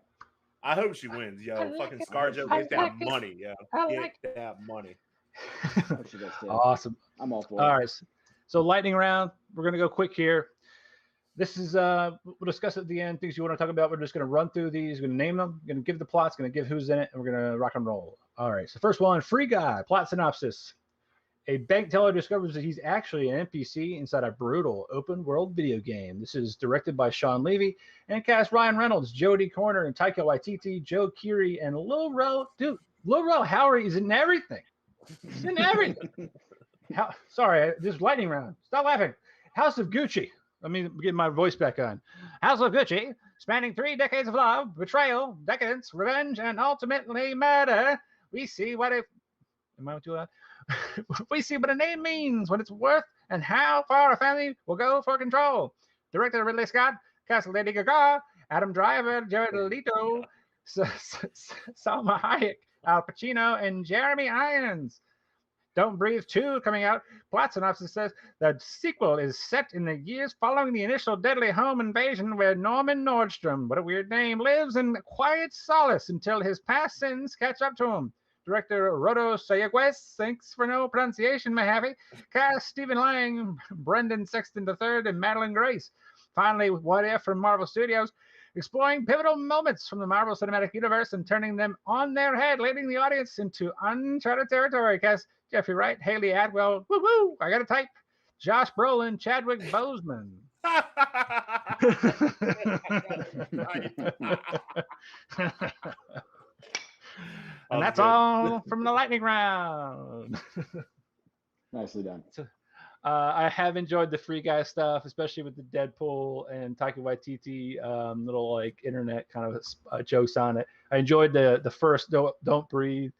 I hope she wins. Fucking ScarJo gets that money. Get that money. Awesome. I'm all for it. All right, so lightning round. We're gonna go quick here. This is, we'll discuss at the end things you want to talk about. We're just going to run through these. We're going to name them. We're going to give the plots. Going to give who's in it. And we're going to rock and roll. All right. So first one, Free Guy. Plot synopsis. A bank teller discovers that he's actually an NPC inside a brutal open world video game. This is directed by Sean Levy and cast Ryan Reynolds, Jodie Corner, and Taika Waititi, Joe Keery, and Lil Rel. Dude, Lil Rel Howery is in everything. He's in everything. Sorry, this is lightning round. Stop laughing. House of Gucci. Let me get my voice back on. House of Gucci, spanning 3 decades of love, betrayal, decadence, revenge, and ultimately murder. We see what it... Am I too loud? We see what a name means, what it's worth, and how far a family will go for control. Director Ridley Scott, cast Lady Gaga, Adam Driver, Jared Leto, Salma Hayek, Al Pacino, and Jeremy Irons. Don't Breathe 2 coming out. Plot synopsis says the sequel is set in the years following the initial deadly home invasion where Norman Nordstrom, what a weird name, lives in quiet solace until his past sins catch up to him. Director Rodo Sayagüez, thanks for no pronunciation, my happy. Cast Stephen Lang, Brendan Sexton III, and Madeline Grace. Finally, What If from Marvel Studios, exploring pivotal moments from the Marvel Cinematic Universe and turning them on their head, leading the audience into uncharted territory. Cast Jeffrey Wright, Haley Atwell, woo-woo, I gotta type, Josh Brolin, Chadwick Boseman. And that's all from the lightning round. Nicely done. I have enjoyed the Free Guy stuff, especially with the Deadpool and Taika Waititi little like internet kind of jokes on it. I enjoyed the first Don't Breathe.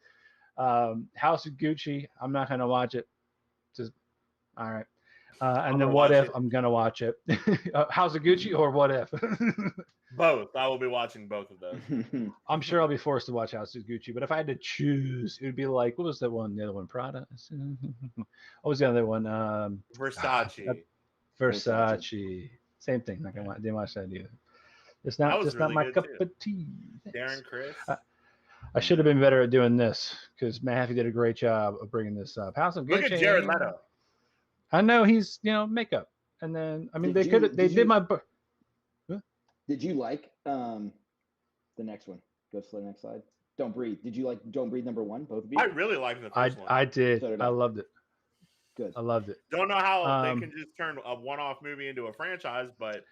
House of Gucci. I'm not gonna watch it. Just all right. And then What If? I'm gonna watch it. House of Gucci or What If? Both. I will be watching both of those. I'm sure I'll be forced to watch House of Gucci, but if I had to choose, it would be like, what was that one? The other one, Prada. What was the other one? Versace. Versace. Same thing. Like I didn't watch that either. It's not That was just not really my good, cup too. of tea. Darren Chris. I should have been better at doing this because Mahaffey did a great job of bringing this up. House of Gucci. Look at Jared Leto. I know he's makeup, and then I mean they did my. Did you like the next one? Go to the next slide. Don't Breathe. Did you like Don't Breathe #1? Both of you? I really liked the first one. I did. So did I I. loved it. Good. I loved it. Don't know how they can just turn a one-off movie into a franchise, but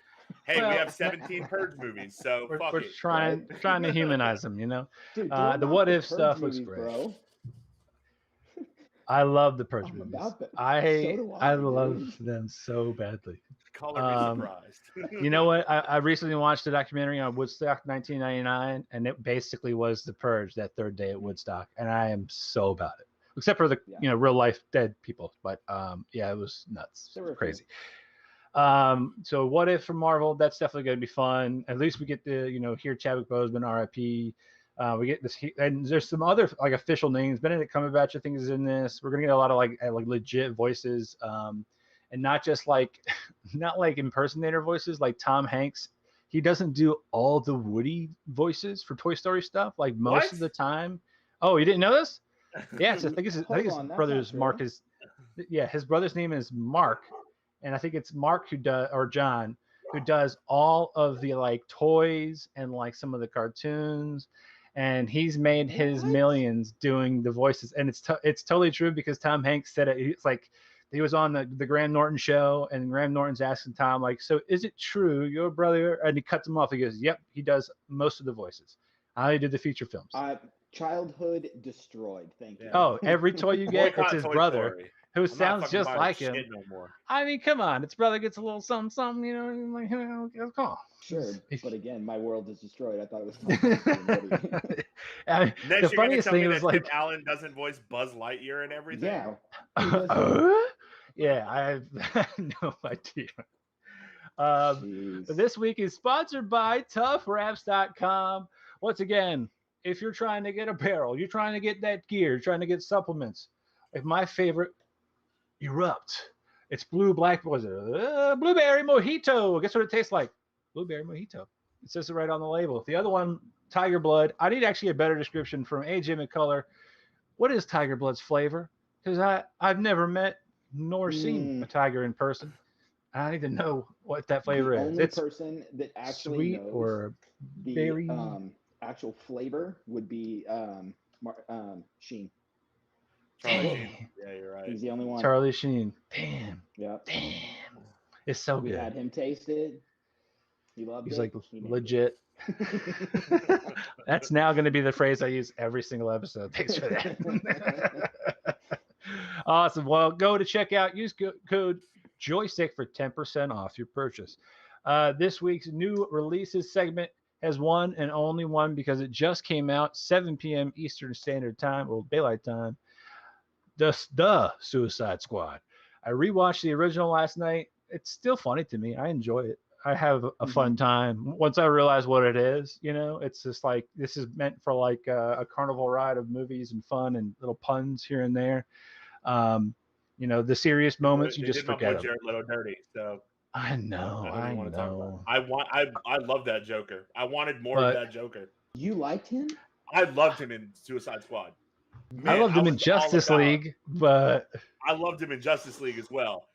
hey, we have 17 Purge movies, so fuck we're it. trying to humanize them, Dude, the What If stuff looks great. Bro. I love the Purge I'm movies. about that. I So do love them so badly. Color me surprised. You know what? I recently watched a documentary on Woodstock 1999, and it basically was the Purge that third day at Woodstock, and I am so about it. Except for the real life dead people, but it was nuts, crazy. So What If from Marvel? That's definitely going to be fun. At least we get to hear Chadwick Boseman, R.I.P. We get this, and there's some other like official names. Benedict Cumberbatch, I think, is in this. We're gonna get a lot of like legit voices, and not just not like impersonator voices like Tom Hanks. He doesn't do all the Woody voices for Toy Story stuff. Like most of the time. Oh, you didn't know this? Yeah, I think his brother's Mark is. Yeah, his brother's name is Mark, and I think it's Mark who does, or John, who does all of the like toys and like some of the cartoons. And he's made his millions doing the voices, and it's totally true because Tom Hanks said it. It's like he was on the Graham Norton show, and Graham Norton's asking Tom like, "So is it true your brother?" And he cuts him off. He goes, "Yep, he does most of the voices. I did the feature films." Childhood destroyed. Thank you. Oh, every toy you get, it's his brother. Story. Who sounds just like him. No I mean, come on, his brother gets a little something, like, come on. Sure, but again, my world is destroyed. I thought it was. Next, the funniest thing was like Alan doesn't voice Buzz Lightyear and everything. Yeah. Yeah, I have no idea. But this week is sponsored by TUFFwraps.com. Once again, if you're trying to get a barrel, you're trying to get that gear, you're trying to get supplements. Like my favorite, Erupt. It's blueberry mojito. Guess what it tastes like? Blueberry mojito. It says it right on the label. The other one, Tiger Blood. I need actually a better description from AJ McCullough. What is Tiger Blood's flavor? Because I've never met nor seen a tiger in person. I need to know what that flavor is. The only person that actually sweet knows or the berry actual flavor would be Sheen. Charlie Sheen. Yeah, you're right. He's the only one. Charlie Sheen. Damn. Yeah. Damn. It's so good. We had him taste it. He loved it. He's like legit. That's now going to be the phrase I use every single episode. Thanks for that. Awesome. Well, go to checkout. Use code Joystick for 10% off your purchase. This week's new releases segment has one and only one because it just came out 7 p.m. Eastern Standard Time, or Daylight Time. The Suicide Squad. I rewatched the original last night. It's still funny to me. I enjoy it. I have a fun time. Once I realize what it is, it's just like this is meant for like a carnival ride of movies and fun and little puns here and there. You know, the serious moments you just forget my boy them. Jared Leto dirty, so I know. I don't even want to talk about it. I love that Joker. I wanted more of that Joker. You liked him? I loved him in Suicide Squad. Man, I loved him in Justice League, but I loved him in Justice League as well.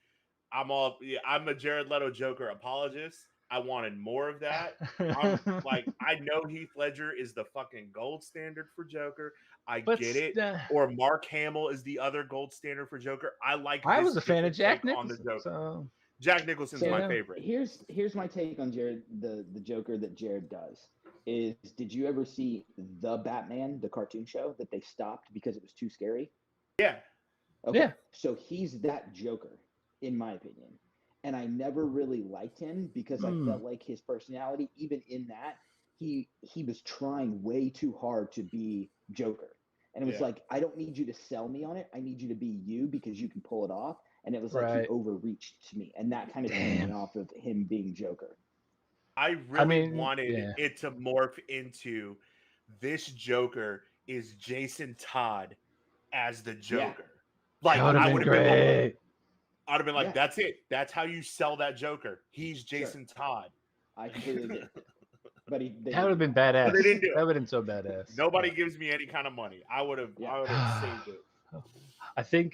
I'm a Jared Leto Joker apologist. I wanted more of that. I'm like, I know Heath Ledger is the fucking gold standard for Joker. I get it. Or Mark Hamill is the other gold standard for Joker. I was a fan of Jack Nicholson. So. Jack Nicholson's my favorite. Here's my take on Jared, the Joker that Jared does. Did you ever see The Batman, the cartoon show that they stopped because it was too scary? Yeah. Okay. Yeah. So he's that Joker, in my opinion. And I never really liked him because I felt like his personality, even in that, he was trying way too hard to be Joker. And it was like, I don't need you to sell me on it. I need you to be you because you can pull it off. And it was like he overreached to me. And that kind of turned me off of him being Joker. I wanted it to morph into this Joker is Jason Todd as the Joker. Like, I would have been like, I'd have been like, that's it. That's how you sell that Joker. He's Jason Todd. I completely get it. But that would have been badass. But they didn't do it. That would have been so badass. Nobody gives me any kind of money. I would have saved it. I think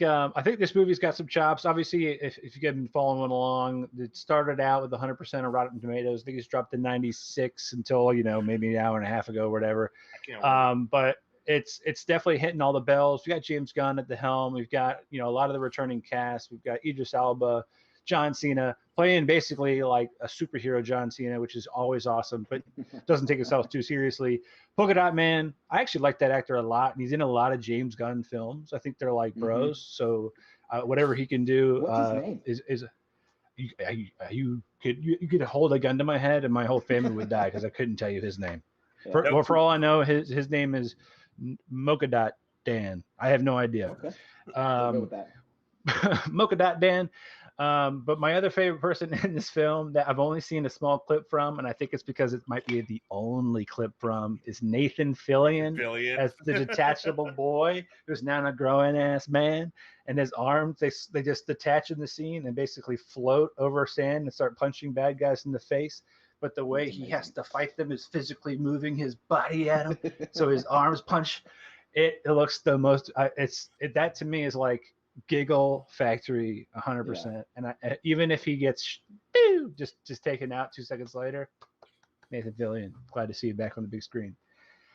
this movie's got some chops. Obviously, if you've been following along, it started out with 100% of Rotten Tomatoes. I think it's dropped to 96 until, maybe an hour and a half ago or whatever. But it's definitely hitting all the bells. We got James Gunn at the helm. We've got, a lot of the returning cast. We've got Idris Elba, John Cena playing basically like a superhero John Cena, which is always awesome, but doesn't take himself too seriously. Polka Dot Man, I actually like that actor a lot. And he's in a lot of James Gunn films. I think they're like bros. So whatever he can do you could hold a gun to my head and my whole family would die because I couldn't tell you his name. For all I know, his name is Mocha Dot Dan. I have no idea. Okay. Mocha Dot Dan. But my other favorite person in this film that I've only seen a small clip from, and I think it's because it might be the only clip from, is Nathan Fillion as the detachable boy who's now a grown-ass man. And his arms, they just detach in the scene and basically float over sand and start punching bad guys in the face. But the way he has to fight them is physically moving his body at them. So his arms punch. It looks the most, that to me is like giggle factory 100%. And even if he gets just taken out 2 seconds later, Nathan Fillion, glad to see you back on the big screen,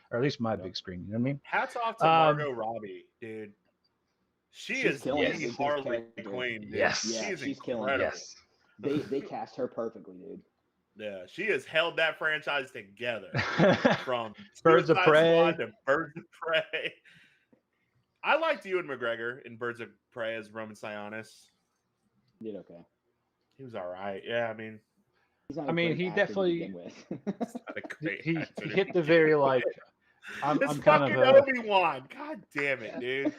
or at least my big screen. You know what I mean? Hats off to Margot Robbie, dude. She's the Harley Quinn. Dude. Yes, she's killing it. Yes, they cast her perfectly, dude. Yeah, she has held that franchise together from Birds of Prey to Birds of Prey. I liked Ewan McGregor in Birds of Prey as Roman Sionis. He did okay. He was all right. Yeah, I mean, he definitely he hit the very I'm kind of Obi-Wan. God damn it, dude.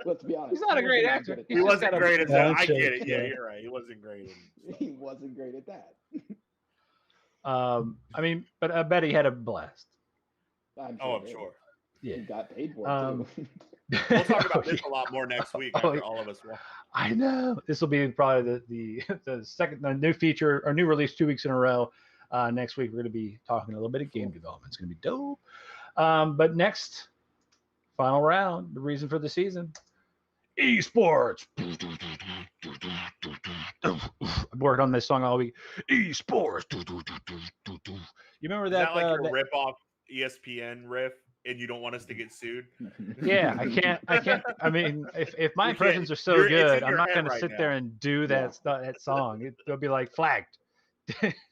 Let's be honest. He's not a great actor. He wasn't great at that. I get it. Yeah, you're right. He wasn't great. He wasn't great at that. But I bet he had a blast. I'm sure. Yeah. He got paid for it too. We'll talk about this a lot more next week after all of us watch. I know. This will be probably the new feature or new release 2 weeks in a row. Next week, we're going to be talking a little bit of game development. It's going to be dope. But next, final round, the reason for the season, eSports. I've worked on this song all week. eSports. You remember that? Is that like your rip-off ESPN riff? And you don't want us to get sued? Yeah, I can't. I mean, if my impressions are so good, I'm not going to sit there and do that song. They'll be like flagged.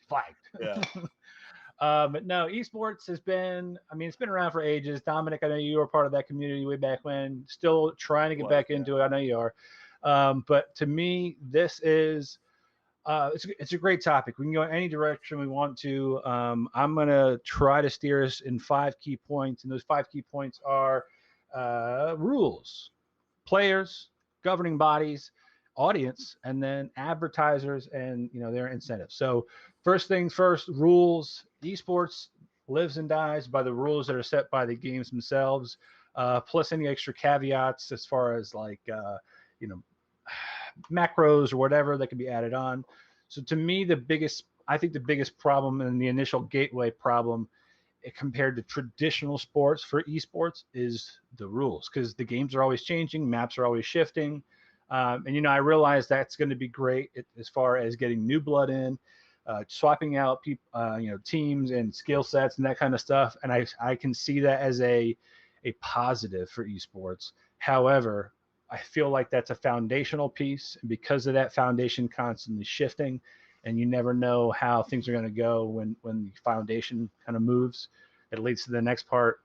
Flagged. Yeah. But no, esports has been, it's been around for ages. Dominic, I know you were part of that community way back when, still trying to get back into it. I know you are. But to me, this is, it's a great topic. We can go any direction we want to. I'm going to try to steer us in 5 key points. And those 5 key points are rules, players, governing bodies, audience, and then advertisers and their incentives. So first things first, rules. Esports lives and dies by the rules that are set by the games themselves. plus any extra caveats as far as like, you know, macros or whatever that can be added on. So to me, I think the biggest problem and the initial gateway problem compared to traditional sports for esports is the rules, because the games are always changing, maps are always shifting. And I realize that's going to be great as far as getting new blood in, swapping out teams and skill sets and that kind of stuff. And I can see that as a positive for esports. However, I feel like that's a foundational piece, and because of that foundation constantly shifting, and you never know how things are going to go when the foundation kind of moves, it leads to the next part,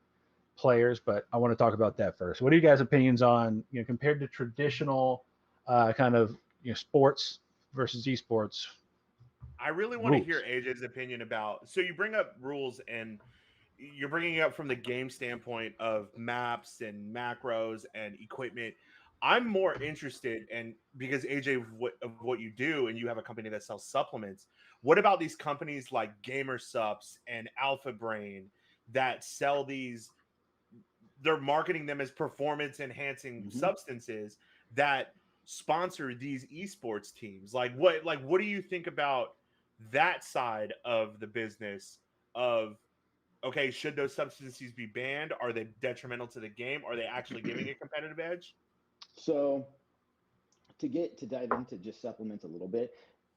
players. But I want to talk about that first. What are you guys' opinions on, compared to traditional kind of sports versus esports? I really want to hear AJ's opinion about. So you bring up rules, and you're bringing it up from the game standpoint of maps and macros and equipment. I'm more interested, and because AJ, of what you do, and you have a company that sells supplements. What about these companies like Gamer Supps and Alpha Brain that sell these? They're marketing them as performance enhancing substances that sponsor these esports teams. Like what do you think about that side of the business of, okay, should those substances be banned? Are they detrimental to the game? Are they actually giving a competitive edge? So to dive into just supplements a little bit,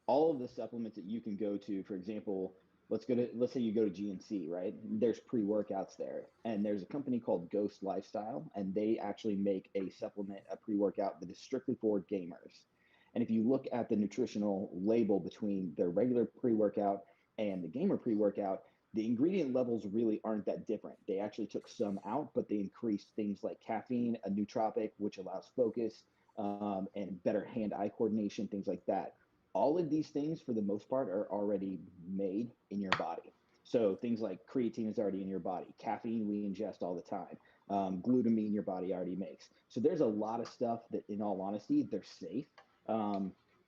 all of the supplements that you can go to, for example, let's say you go to GNC, right? There's pre-workouts there, and there's a company called Ghost Lifestyle, and they actually make a supplement, a pre-workout that is strictly for gamers. And if you look at the nutritional label between their regular pre-workout and the gamer pre-workout, the ingredient levels really aren't that different. They actually took some out, but they increased things like caffeine, a nootropic, which allows focus, and better hand-eye coordination, things like that. All of these things, for the most part, are already made in your body. So things like creatine is already in your body. Caffeine we ingest all the time. Glutamine your body already makes. So there's a lot of stuff that, in all honesty, they're safe.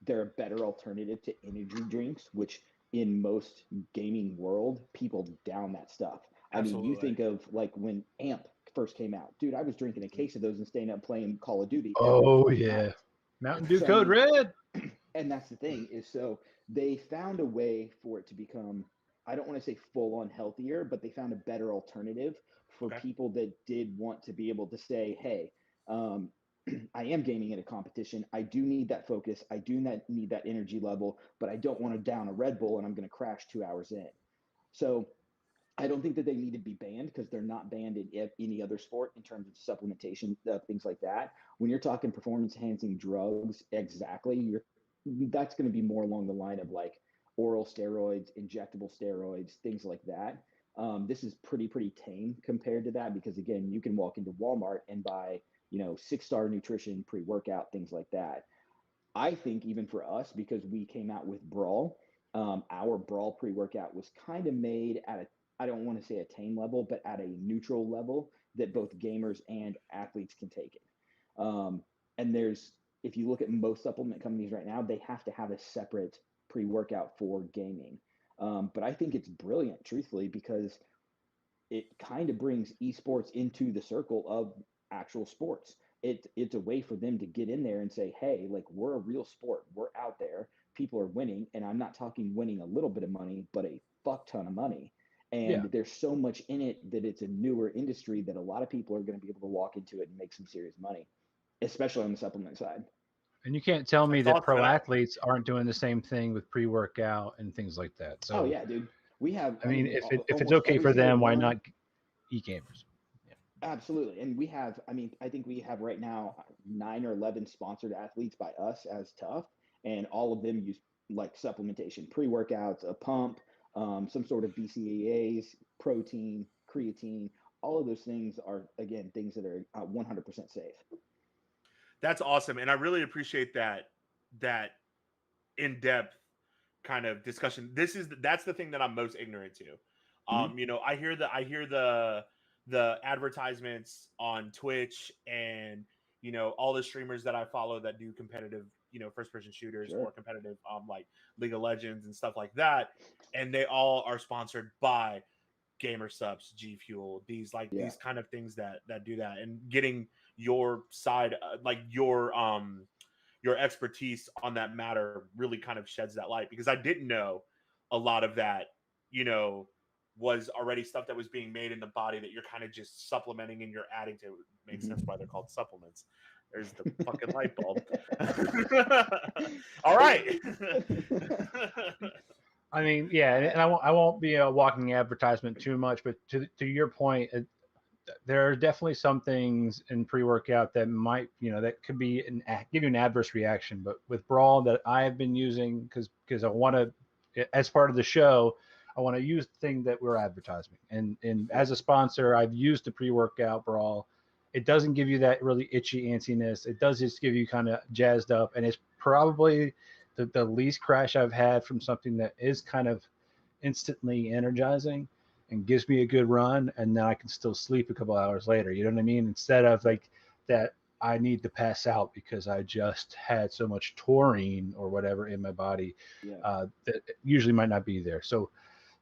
They're a better alternative to energy drinks, which in most gaming world, people down that stuff. Absolutely. I mean, you think of like when AMP first came out, dude, I was drinking a case of those and staying up playing Call of Duty. Oh yeah, Mountain Dew Code Red. And that's the thing is, so they found a way for it to become, I don't want to say full on healthier, but they found a better alternative for people that did want to be able to say, hey, I am gaming in a competition. I do need that focus. I do not need that energy level, but I don't want to down a Red Bull and I'm going to crash 2 hours in. So I don't think that they need to be banned, because they're not banned in any other sport in terms of supplementation, things like that. When you're talking performance enhancing drugs, exactly, that's going to be more along the line of like oral steroids, injectable steroids, things like that. This is pretty tame compared to that, because again, you can walk into Walmart and buy 6-star nutrition pre-workout, things like that. I think even for us, because we came out with Brawl, our Brawl pre-workout was kind of made at a, I don't want to say a tame level, but at a neutral level that both gamers and athletes can take it. And if you look at most supplement companies right now, they have to have a separate pre-workout for gaming. But I think it's brilliant, truthfully, because it kind of brings esports into the circle of actual sports. It's a way for them to get in there and say, hey, like, we're a real sport. We're out there. People are winning. And I'm not talking winning a little bit of money, but a fuck ton of money. And there's so much in it that it's a newer industry that a lot of people are going to be able to walk into it and make some serious money, especially on the supplement side. And you can't tell me that pro athletes aren't doing the same thing with pre-workout and things like that. So, oh yeah, dude, we have. I mean, if it's okay for them, why not e-gamers? Yeah. Absolutely, and we have. I mean, I think we have right now 9 or 11 sponsored athletes by us as TUFF, and all of them use like supplementation, pre-workouts, a pump, some sort of BCAAs, protein, creatine. All of those things are, again, things that are 100% safe. That's awesome, and I really appreciate that in-depth kind of discussion. That's the thing that I'm most ignorant to. I hear the advertisements on Twitch, and all the streamers that I follow that do competitive first-person shooters or competitive like League of Legends and stuff like that, and they all are sponsored by Gamer Subs, G Fuel, these kind of things that do that, and getting your side, like your expertise on that matter really kind of sheds that light, because I didn't know a lot of that, was already stuff that was being made in the body that you're kind of just supplementing and you're adding to. It makes sense why they're called supplements. There's the fucking light bulb. All right. I mean, yeah, and I won't be a walking advertisement too much, but to your point, there are definitely some things in pre-workout that might, that could be give you an adverse reaction. But with Brawl that I have been using, because I want to, as part of the show, I want to use the thing that we're advertising. And as a sponsor, I've used the pre-workout Brawl. It doesn't give you that really itchy antsiness. It does just give you kind of jazzed up, and it's probably the least crash I've had from something that is kind of instantly energizing and gives me a good run, and then I can still sleep a couple hours later. You know what I mean? Instead of like that, I need to pass out because I just had so much taurine or whatever in my body that usually might not be there. So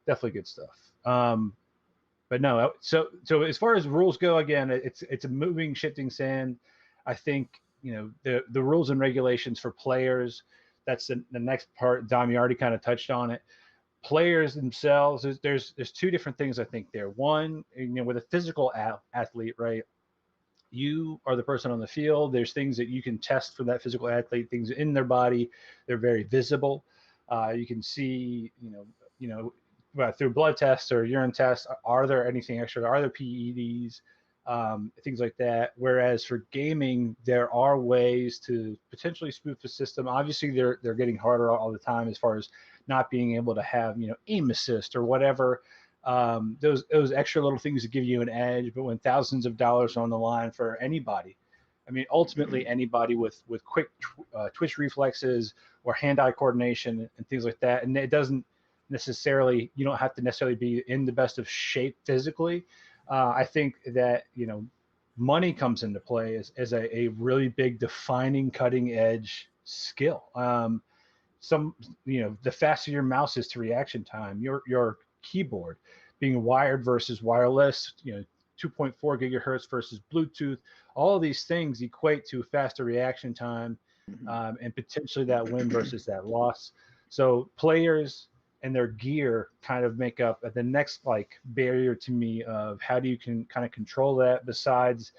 definitely good stuff. But no, so as far as rules go, again, it's a moving, shifting sand. I think, the rules and regulations for players, that's the next part. Dom, you already kind of touched on it. Players themselves, there's two different things I think there. One, with a physical athlete, right? You are the person on the field. There's things that you can test for that physical athlete, things in their body. They're very visible. You can see, through blood tests or urine tests, are there anything extra? Are there PEDs? Things like that. Whereas for gaming, there are ways to potentially spoof the system. Obviously, they're getting harder all the time as far as not being able to have aim assist or whatever. Those extra little things that give you an edge. But when thousands of dollars are on the line for anybody, I mean, ultimately anybody with quick twitch reflexes or hand-eye coordination and things like that, and it doesn't necessarily, you don't have to necessarily be in the best of shape physically. I think that, money comes into play as a really big defining cutting edge skill. The faster your mouse is to reaction time, your keyboard being wired versus wireless, 2.4 gigahertz versus Bluetooth, all of these things equate to faster reaction time, and potentially that win versus that loss. So players and their gear kind of make up the next barrier to me of how do you can kind of control that, besides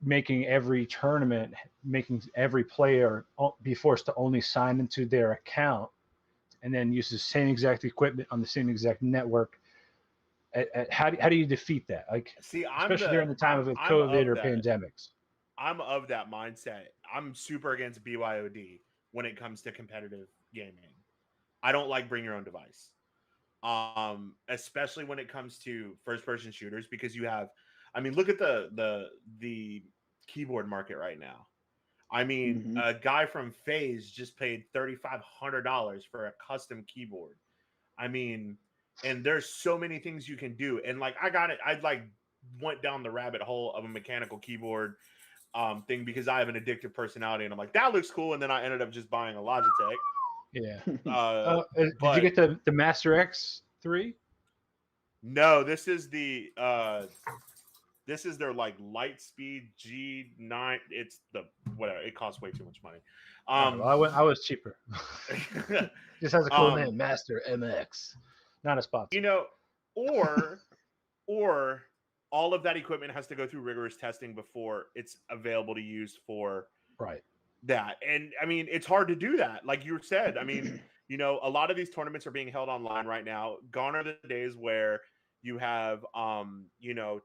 making every tournament, making every player be forced to only sign into their account and then use the same exact equipment on the same exact network. How do you defeat that? Especially during the time of COVID or pandemics. I'm of that mindset. I'm super against BYOD when it comes to competitive gaming. I don't like bring your own device, especially when it comes to first-person shooters, because you have, look at the keyboard market right now. A guy from FaZe just paid $3,500 for a custom keyboard. And there's so many things you can do. And I got it. I went down the rabbit hole of a mechanical keyboard thing because I have an addictive personality, and I'm like, that looks cool. And then I ended up just buying a Logitech. Yeah. Did you get the Master X3? No, this is the this is their Lightspeed G9. It's the whatever. It costs way too much money. I was cheaper. Just has a cool name, Master MX. Not a sponsor. Or all of that equipment has to go through rigorous testing before it's available to use for that. And it's hard to do that. Like you said, a lot of these tournaments are being held online right now. Gone are the days where you have,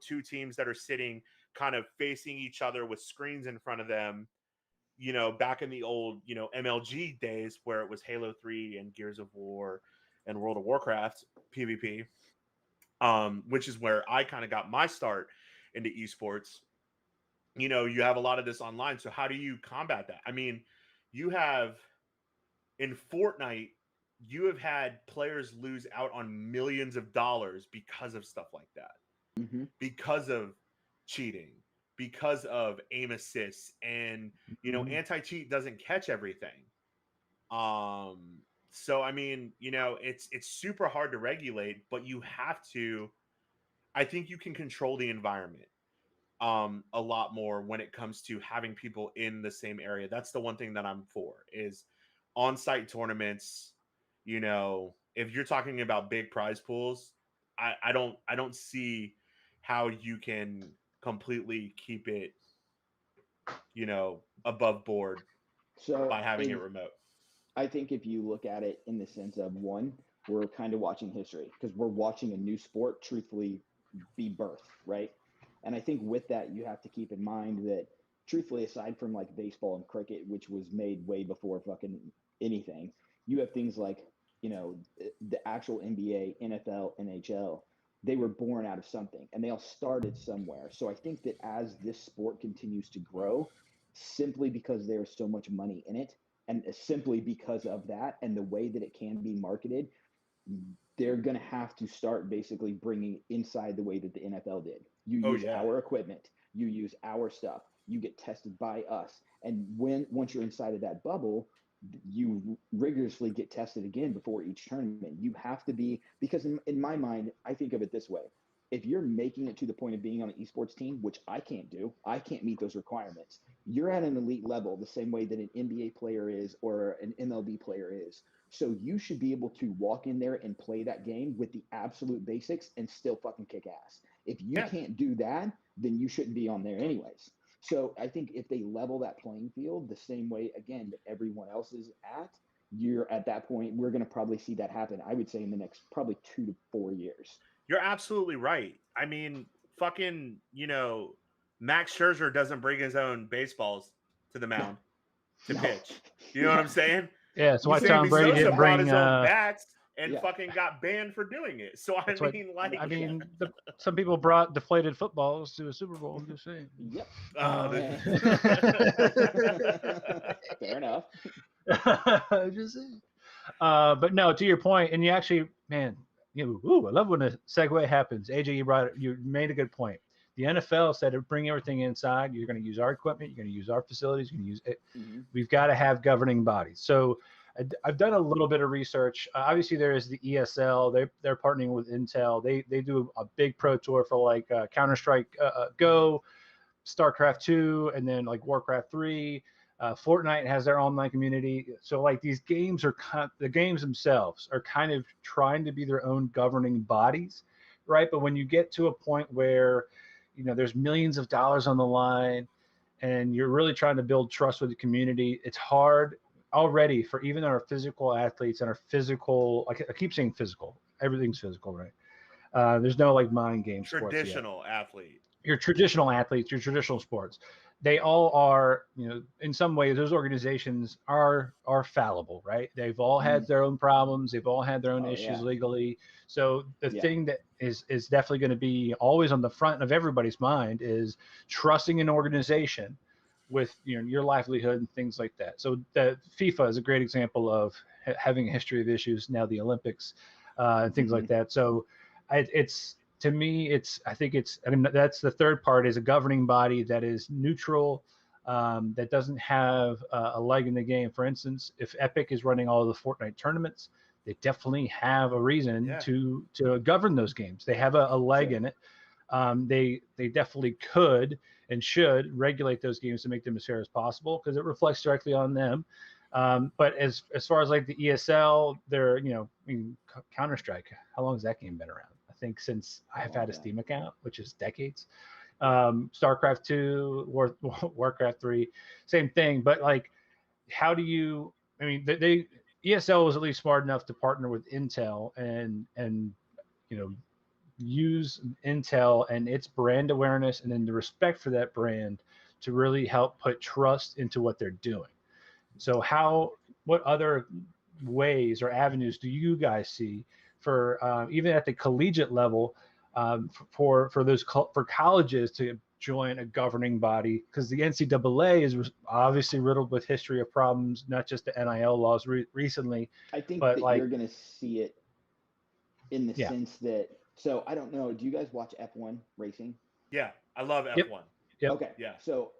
two teams that are sitting kind of facing each other with screens in front of them, back in the old, MLG days where it was Halo 3 and Gears of War and World of Warcraft PvP, which is where I kind of got my start into eSports. You have a lot of this online. So how do you combat that? You have in Fortnite, you have had players lose out on millions of dollars because of stuff like that, because of cheating, because of aim assists, and anti-cheat doesn't catch everything. So it's super hard to regulate, but you have to I think you can control the environment a lot more when it comes to having people in the same area. That's the one thing that I'm for is on-site tournaments. You know, if you're talking about big prize pools, I don't see how you can completely keep it, you know, above board So by having it remote. I think if you look at it in the sense of one, we're kind of watching history because we're watching a new sport truthfully be birthed, right? And I think with that, you have to keep in mind that truthfully, aside from like baseball and cricket, which was made way before fucking anything, you have things like, you know, the actual NBA, NFL, NHL, they were born out of something and they all started somewhere. So I think that as this sport continues to grow, simply because there's so much money in it, and simply because of that and the way that it can be marketed, they're going to have to start basically bringing inside the way that the NFL did. You use our equipment, you use our stuff, you get tested by us. And once you're inside of that bubble, you rigorously get tested again before each tournament. You have to be, because in my mind, I think of it this way. If you're making it to the point of being on an esports team, which I can't do, I can't meet those requirements. You're at an elite level the same way that an NBA player is or an MLB player is. So you should be able to walk in there and play that game with the absolute basics and still fucking kick ass. If you can't do that, then you shouldn't be on there anyways. So I think if they level that playing field the same way, again, that everyone else is at, you're at that point, we're going to probably see that happen, I would say, in the next probably 2 to 4 years. You're absolutely right. I mean, fucking, you know, Max Scherzer doesn't bring his own baseballs to the mound to pitch. You know what I'm saying? Yeah, so why Sammy Tom Brady Sosa didn't brought bring his own bats and fucking got banned for doing it. So I mean, some people brought deflated footballs to a Super Bowl. I'm just saying. Yep. Fair enough. Just saying. But no, to your point, and you actually, man, I love when a segue happens. AJ, you made a good point. The NFL said to bring everything inside. You're going to use our equipment. You're going to use our facilities. You're going to use it. Mm-hmm. We've got to have governing bodies. So I've done a little bit of research. Obviously, there is the ESL. They're partnering with Intel. They do a big pro tour for like Counter-Strike Go, StarCraft 2, and then like Warcraft 3. Fortnite has their online community. So like these games the games themselves are kind of trying to be their own governing bodies, right? But when you get to a point where, there's millions of dollars on the line and you're really trying to build trust with the community, it's hard already for even our physical athletes and our physical, I keep saying physical, everything's physical, right? There's no like mind game traditional athlete. Your traditional athletes, your traditional sports, they all are, in some ways, those organizations are fallible, right? They've all had their own problems. They've all had their own issues legally. So the thing that is definitely going to be always on the front of everybody's mind is trusting an organization with, your livelihood and things like that. So the FIFA is a great example of having a history of issues. Now the Olympics and things like that. So to me, I mean, that's the third part, is a governing body that is neutral, that doesn't have a leg in the game. For instance, if Epic is running all of the Fortnite tournaments, they definitely have a reason to govern those games. They have a leg in it. They definitely could and should regulate those games to make them as fair as possible, because it reflects directly on them. But as far as like the ESL, they're, Counter-Strike, how long has that game been around? I think since I've had a Steam account, which is decades. StarCraft 2, Warcraft 3, same thing. But like, how do you, ESL was at least smart enough to partner with Intel and use Intel and its brand awareness and then the respect for that brand to really help put trust into what they're doing. So what other ways or avenues do you guys see for even at the collegiate level, for colleges to join a governing body? Because the NCAA is obviously riddled with history of problems, not just the NIL laws recently. I think that you're going to see it in the sense that, so I don't know, do you guys watch F1 racing? Yeah, I love F1. Yep. Okay. Yeah. So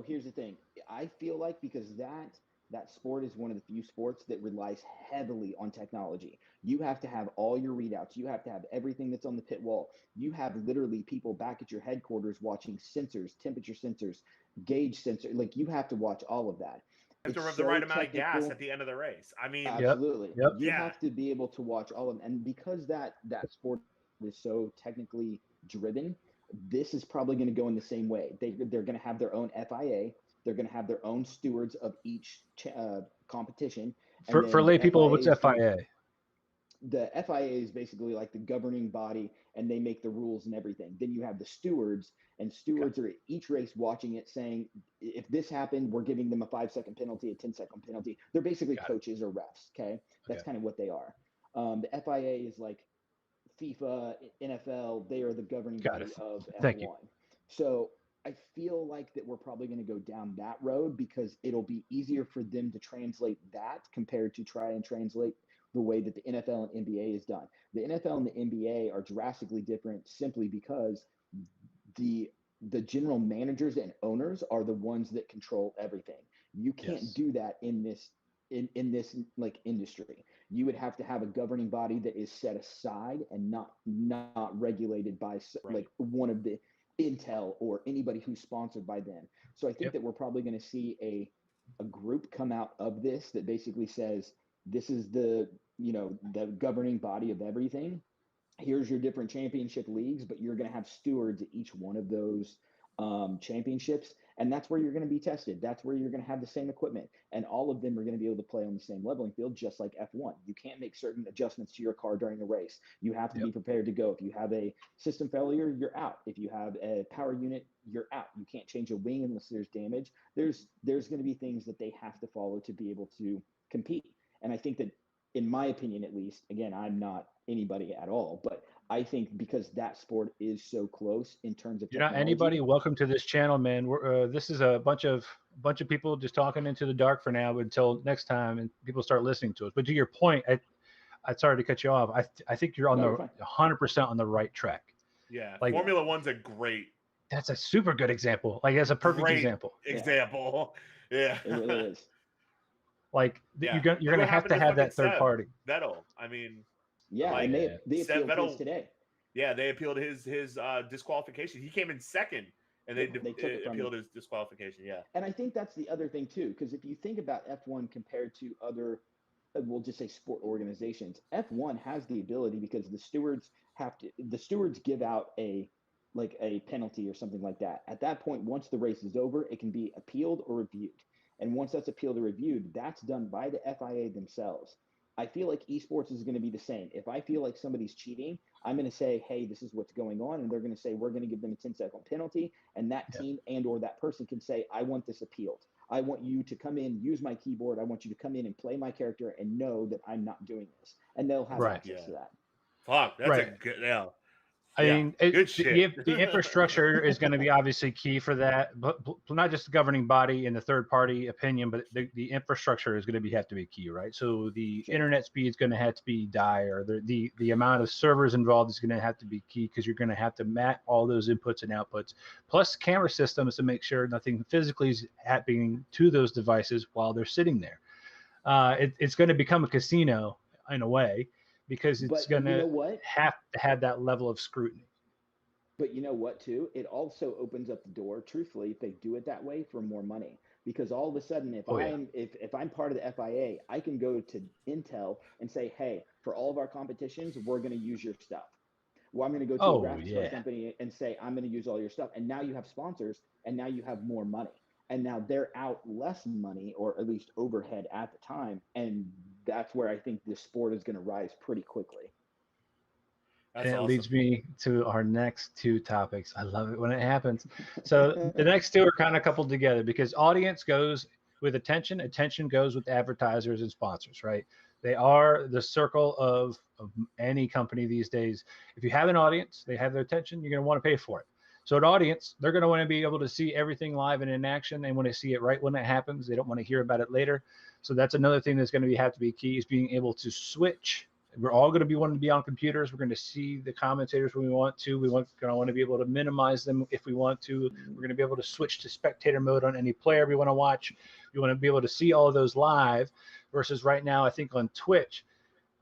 here's the thing. I feel like because that that sport is one of the few sports that relies heavily on technology. You have to have all your readouts. You have to have everything that's on the pit wall. You have literally people back at your headquarters watching sensors, temperature sensors, gauge sensor. Like, you have to watch all of that. You have to It's rub the so right amount of gas technical. at the end of the race. I mean, Absolutely. Yep. You Yeah. have to be able to watch all of them. And because that sport is so technically driven, this is probably going to go in the same way. They're going to have their own FIA. They're going to have their own stewards of each competition. And For then lay the people, FIA what's is FIA? The FIA is basically like the governing body, and they make the rules and everything. Then you have the stewards, and stewards are at each race watching it, saying, if this happened, we're giving them a 5-second penalty, a 10-second penalty. They're basically coaches or refs. Okay. That's kind of what they are. The FIA is like FIFA, NFL. They are the governing body of F1. Thank you. So I feel like that we're probably going to go down that road because it'll be easier for them to translate that compared to try and translate the way that the NFL and NBA is done. The NFL and the NBA are drastically different simply because the general managers and owners are the ones that control everything. You can't do that in this like industry. You would have to have a governing body that is set aside and not regulated by like one of the Intel or anybody who's sponsored by them. So I think that we're probably going to see a group come out of this that basically says, this is the governing body of everything. Here's your different championship leagues, but you're going to have stewards at each one of those championships. And that's where you're going to be tested. That's where you're going to have the same equipment. And all of them are going to be able to play on the same leveling field, just like F1. You can't make certain adjustments to your car during a race. You have to be prepared to go. If you have a system failure, you're out. If you have a power unit, you're out. You can't change a wing unless there's damage. There's going to be things that they have to follow to be able to compete. And I think that, in my opinion, at least, again, I'm not anybody at all, but I think because that sport is so close in terms of You're not anybody. Welcome to this channel, man. This is a bunch of people just talking into the dark for now until next time, and people start listening to us. But to your point, I sorry to cut you off. I think you're on 100% on the right track. Yeah, like, Formula One's a great. That's a super good example. Like, that's a perfect example. Yeah, it really is. Like, you're gonna have to have that third party. Vettel. I mean, and they appealed his today. Yeah, they appealed his disqualification. He came in second, and they appealed his disqualification. Yeah, and I think that's the other thing too, because if you think about F1 compared to other, we'll just say sport organizations, F1 has the ability, because the stewards give out a penalty or something like that. At that point, once the race is over, it can be appealed or reviewed. And once that's appealed or reviewed, that's done by the FIA themselves. I feel like eSports is going to be the same. If I feel like somebody's cheating, I'm going to say, hey, this is what's going on. And they're going to say, we're going to give them a 10-second penalty. And that team and or that person can say, I want this appealed. I want you to come in, use my keyboard. I want you to come in and play my character and know that I'm not doing this. And they'll have access to that. Fuck, that's a good, I mean, the infrastructure is going to be obviously key for that, but not just the governing body and the third party opinion, but the infrastructure is going to have to be key, right? So the internet speed is going to have to be dire. The amount of servers involved is going to have to be key, because you're going to have to map all those inputs and outputs, plus camera systems to make sure nothing physically is happening to those devices while they're sitting there. It's going to become a casino in a way, because it's going to have to have that level of scrutiny. But you know what, too? It also opens up the door, truthfully, if they do it that way, for more money. Because all of a sudden, if I'm part of the FIA, I can go to Intel and say, hey, for all of our competitions, we're going to use your stuff. Well, I'm going to go to a graphics card company and say, I'm going to use all your stuff. And now you have sponsors, and now you have more money. And now they're out less money, or at least overhead at the time. And that's where I think this sport is going to rise pretty quickly. And it leads me to our next two topics. I love it when it happens. So the next two are kind of coupled together, because audience goes with attention. Attention goes with advertisers and sponsors, right? They are the circle of any company these days. If you have an audience, they have their attention, you're going to want to pay for it. So an audience, they're going to want to be able to see everything live and in action. They want to see it right when it happens. They don't want to hear about it later. So that's another thing that's going to have to be key, is being able to switch We're all going to be wanting to be on computers. We're going to see the commentators when we want to. Going to want to be able to minimize them if we want to. We're going to be able to switch to spectator mode on any player we want to watch. We want to be able to see all of those live versus right now, I think on Twitch,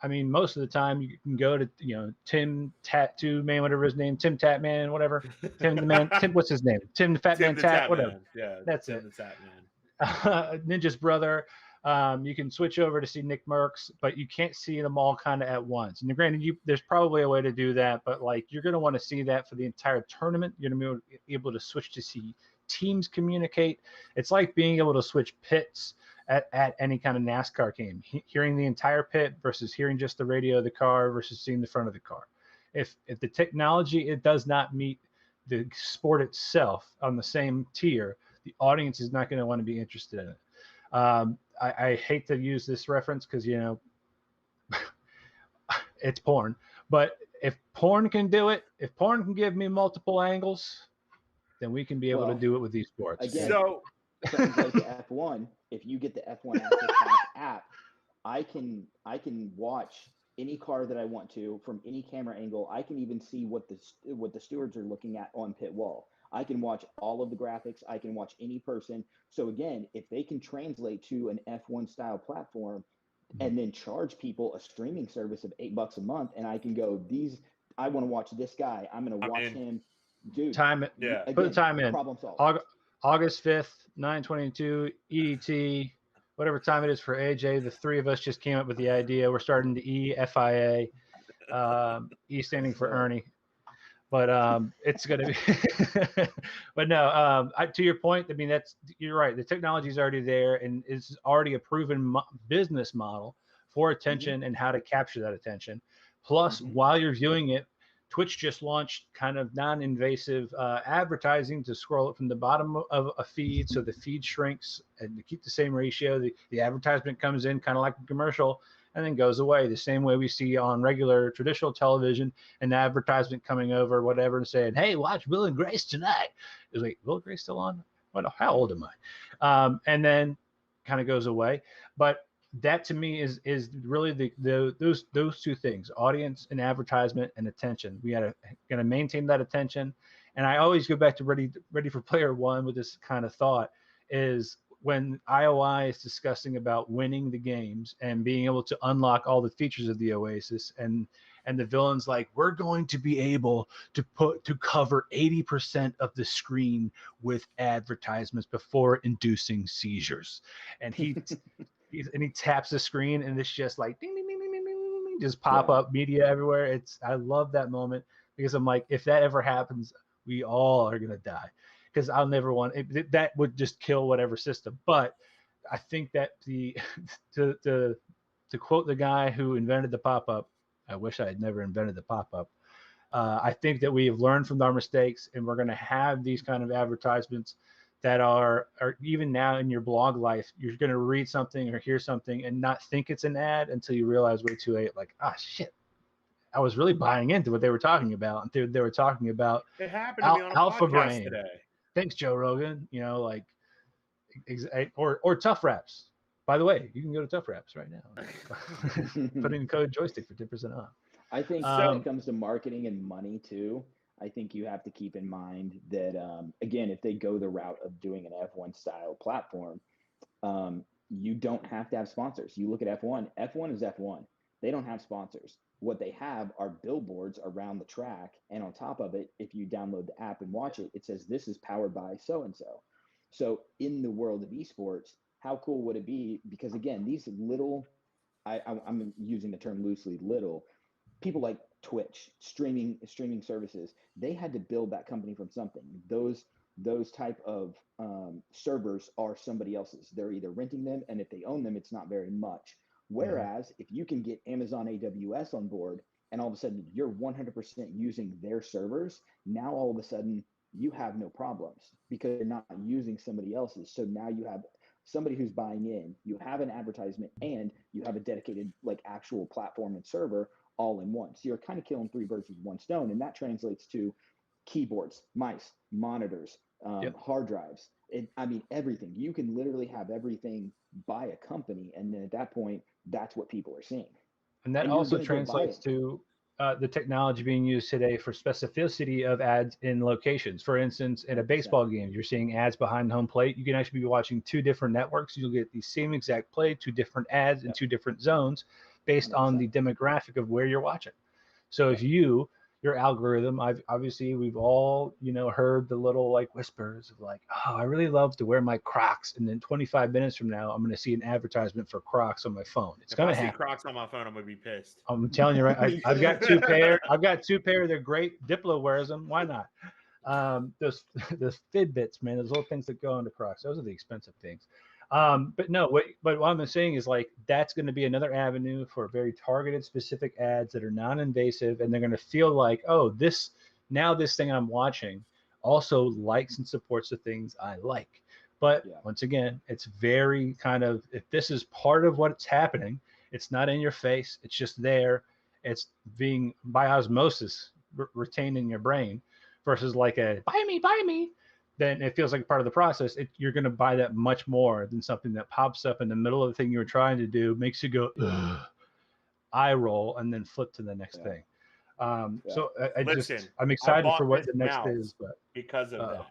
I mean, most of the time you can go to, Tim Tattoo Man, whatever his name, Tim Tatman, whatever. Tim the Man, what's his name? Tim the Fat Tim Man the Tat, Tap whatever. Man. Yeah, that's Tim it. the Tap Man. Ninja's brother. You can switch over to see Nick Merckx, but you can't see them all kind of at once. And granted, there's probably a way to do that, but like you're going to want to see that for the entire tournament. You're going to be able to switch to see teams communicate. It's like being able to switch pits at any kind of NASCAR game, hearing the entire pit versus hearing just the radio of the car versus seeing the front of the car. If the technology, it does not meet the sport itself on the same tier, the audience is not going to want to be interested in it. I hate to use this reference because, it's porn, but if porn can do it, if porn can give me multiple angles, then we can be able to do it with these sports. Again, So translate to F1. If you get the F1 Access Pass app, I can watch any car that I want to from any camera angle. I can even see what the stewards are looking at on pit wall. I can watch all of the graphics. I can watch any person. So again, if they can translate to an F1 style platform and then charge people a streaming service of $8 a month, and I can go, I want to watch this guy. I'm going to watch him. Dude, time it. Yeah. Again, put the time in. Problem solved. August 5th, 9:22 EDT, whatever time it is for AJ. The three of us just came up with the idea. We're starting to EFIA, E standing for Ernie. But it's going to be, but no, to your point, I mean, you're right. The technology is already there and it's already a proven business model for attention and how to capture that attention. Plus, while you're viewing it, Twitch just launched kind of non-invasive advertising to scroll it from the bottom of a feed. So the feed shrinks and to keep the same ratio, the advertisement comes in kind of like a commercial and then goes away the same way we see on regular traditional television, an advertisement coming over, whatever, and saying, hey, watch Will and Grace tonight. It's like, Will and Grace still on? What? How old am I? And then kind of goes away. But that to me is really those two things, audience and advertisement and attention. We gotta maintain that attention. And I always go back to ready for player one with this kind of thought is when IOI is discussing about winning the games and being able to unlock all the features of the Oasis and the villain's like, we're going to be able to cover 80% of the screen with advertisements before inducing seizures. And he taps the screen and it's just like ding, ding, ding, ding, ding, ding, ding, just pop up media everywhere. I love that moment because I'm like, if that ever happens, we all are going to die. Because I'll never want it, that would just kill whatever system. But I think that to quote the guy who invented the pop-up, I wish I had never invented the pop-up. I think that we have learned from our mistakes, and we're going to have these kind of advertisements that are even now in your blog life. You're going to read something or hear something and not think it's an ad until you realize way too late, like, shit. I was really buying into what they were talking about. And they were talking about it happened to me on a Alpha podcast Brain today. Thanks, Joe Rogan. Like, or Tough Wraps. By the way, you can go to Tough Wraps right now. Put in code joystick for 10% off. I think when it comes to marketing and money too, I think you have to keep in mind that again, if they go the route of doing an F1 style platform, you don't have to have sponsors. You look at F1. F1 is F1. They don't have sponsors. What they have are billboards around the track. And on top of it, if you download the app and watch it, it says this is powered by so-and-so. So in the world of esports, how cool would it be? Because again, these little, I'm using the term loosely, little, people like Twitch, streaming services, they had to build that company from something. Those type of servers are somebody else's. They're either renting them, and if they own them, it's not very much. Whereas if you can get Amazon AWS on board and all of a sudden you're 100% using their servers, now all of a sudden you have no problems because you're not using somebody else's. So now you have somebody who's buying in, you have an advertisement, and you have a dedicated like actual platform and server all in one. So you're kind of killing three birds with one stone. And that translates to keyboards, mice, monitors, hard drives. Everything. You can literally have everything by a company. And then at that point, that's what people are seeing. And that And you're also gonna go buy translates it. to the technology being used today for specificity of ads in locations. For instance, in a 100%. baseball game, you're seeing ads behind home plate. You can actually be watching two different networks. You'll get the same exact play, two different ads in Yep. two different zones based on the 100%. demographic of where you're watching. So if your algorithm, obviously we've all, heard the little like whispers of like, oh, I really love to wear my Crocs. And then 25 minutes from now, I'm going to see an advertisement for Crocs on my phone. It's going to If I see happen. Crocs on my phone, I'm going to be pissed. I'm telling you, right? I've got two pair. They're great. Diplo wears them. Why not? Those Fitbits, man, those little things that go into Crocs. Those are the expensive things. But no, what I'm saying is like that's going to be another avenue for very targeted, specific ads that are non-invasive, and they're going to feel like, oh, this thing I'm watching also likes and supports the things I like. But once again, it's very kind of, if this is part of what's happening, it's not in your face. It's just there. It's being by osmosis retained in your brain versus like a buy me. Then it feels like part of the process. You're going to buy that much more than something that pops up in the middle of the thing you were trying to do, makes you go, ugh, eye roll, and then flip to the next thing. So I'm excited for what the next is, but because of that.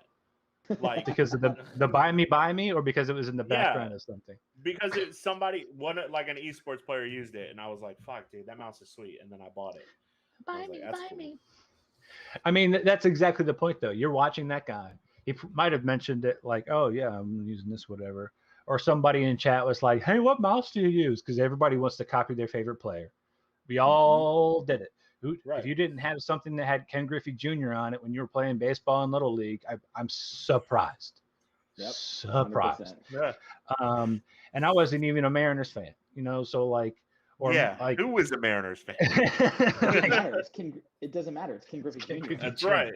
Like because of the buy me, or because it was in the background of something. Because an eSports player used it, and I was like, "Fuck, dude, that mouse is sweet," and then I bought it. Buy me. I mean, that's exactly the point, though. You're watching that guy. He might have mentioned it like, "Oh yeah, I'm using this, whatever," or somebody in chat was like, "Hey, what mouse do you use?" Because everybody wants to copy their favorite player. We all did it. If you didn't have something that had Ken Griffey Jr. on it when you were playing baseball in Little League, I'm surprised. Surprised. 100%. Yeah. And I wasn't even a Mariners fan, so like, who was a Mariners fan? It doesn't matter. It's Ken Griffey Jr. That's right.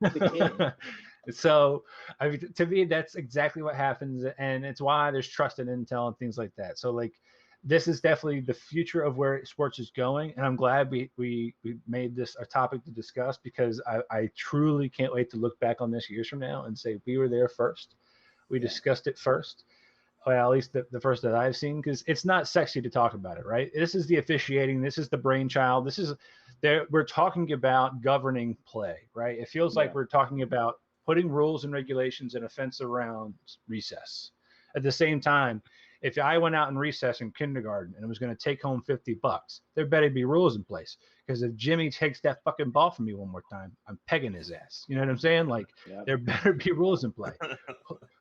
The kid. So, I mean, to me, that's exactly what happens, and it's why there's trust in intel and things like that. So, like, this is definitely the future of where sports is going, and I'm glad we made this a topic to discuss, because I truly can't wait to look back on this years from now and say we were there first. We discussed it first. Well, at least the first that I've seen, because it's not sexy to talk about it, right? This is the officiating. This is the brainchild. We're talking about governing play, right? It feels like we're talking about putting rules and regulations and a fence around recess. At the same time, if I went out in recess in kindergarten and was going to take home $50, there better be rules in place. Because if Jimmy takes that fucking ball from me one more time, I'm pegging his ass. You know what I'm saying? Like, there better be rules in play.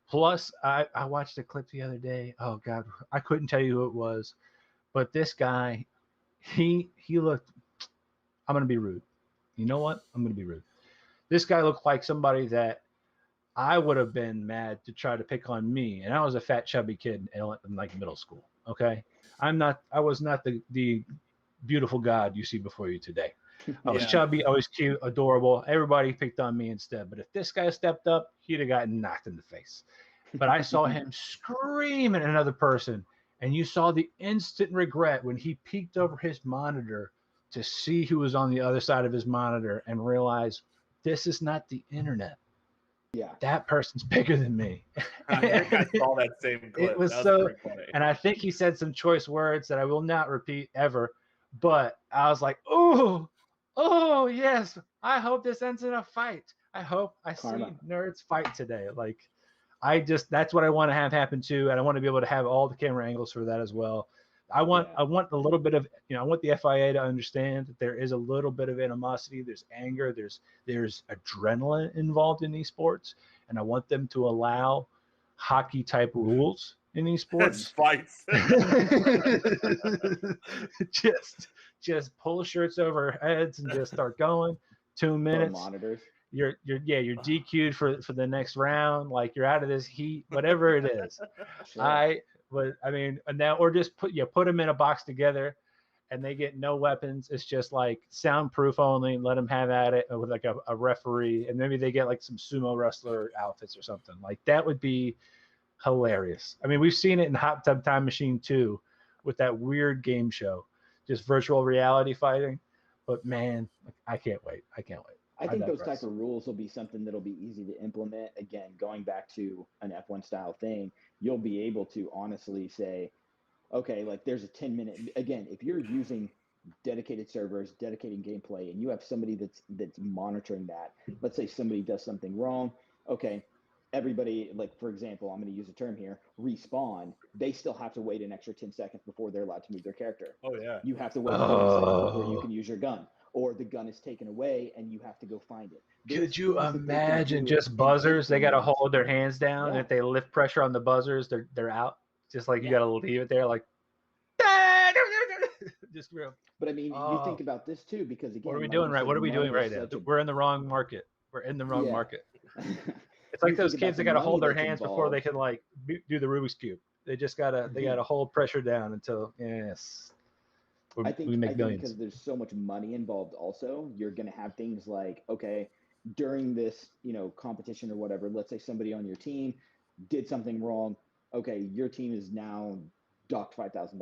Plus, I watched a clip the other day. Oh God, I couldn't tell you who it was, but this guy, he looked. I'm gonna be rude. You know what? I'm gonna be rude. This guy looked like somebody that I would have been mad to try to pick on me, and I was a fat, chubby kid in like middle school. Okay, I was not the beautiful God you see before you today. I was chubby, I was cute, adorable. Everybody picked on me instead. But if this guy stepped up, he'd have gotten knocked in the face. But I saw him scream at another person, and you saw the instant regret when he peeked over his monitor to see who was on the other side of his monitor and realized this is not the internet. Yeah, that person's bigger than me. I think I saw that same clip. It was so, and I think he said some choice words that I will not repeat ever. But I was like, oh yes, I hope this ends in a fight. I hope I see nerds fight today. Like, that's what I want to have happen too, and I want to be able to have all the camera angles for that as well. I want a little bit of, I want the FIA to understand that there is a little bit of animosity, there's anger, there's adrenaline involved in esports, and I want them to allow hockey type rules in esports. Fights. just pull shirts over our heads and just start going. 2 minutes. Monitors. You're DQ'd for the next round. Like, you're out of this heat, whatever it is. Sure. Or just put them in a box together, and they get no weapons. It's just like soundproof only. Let them have at it with like a referee, and maybe they get like some sumo wrestler outfits or something. Like, that would be hilarious. I mean, we've seen it in Hot Tub Time Machine 2 with that weird game show, just virtual reality fighting. But man, I can't wait. I think those type of rules will be something that'll be easy to implement. Again, going back to an F1 style thing, you'll be able to honestly say, okay, like there's a 10-minute, again, if you're using dedicated servers, dedicated gameplay, and you have somebody that's monitoring that. Let's say somebody does something wrong. Okay, everybody, like for example, I'm going to use a term here, respawn. They still have to wait an extra 10 seconds before they're allowed to move their character. Oh yeah. You have to wait 30 seconds before you can use your gun, or the gun is taken away and you have to go find it. Could you imagine just buzzers? They got to hold their hands down, and if they lift pressure on the buzzers, they're out. Just like you got to leave it there, like. Just real. But I mean, you think about this too, because again, what are we doing right? What are we doing right now? We're in the wrong market. We're in the wrong market. It's like those kids that got to hold their hands before they can like do the Rubik's Cube. They just gotta they gotta hold pressure down until I think millions. Because there's so much money involved. Also, you're gonna have things like, okay, during this competition or whatever, let's say somebody on your team did something wrong. Okay, your team is now docked $5,000,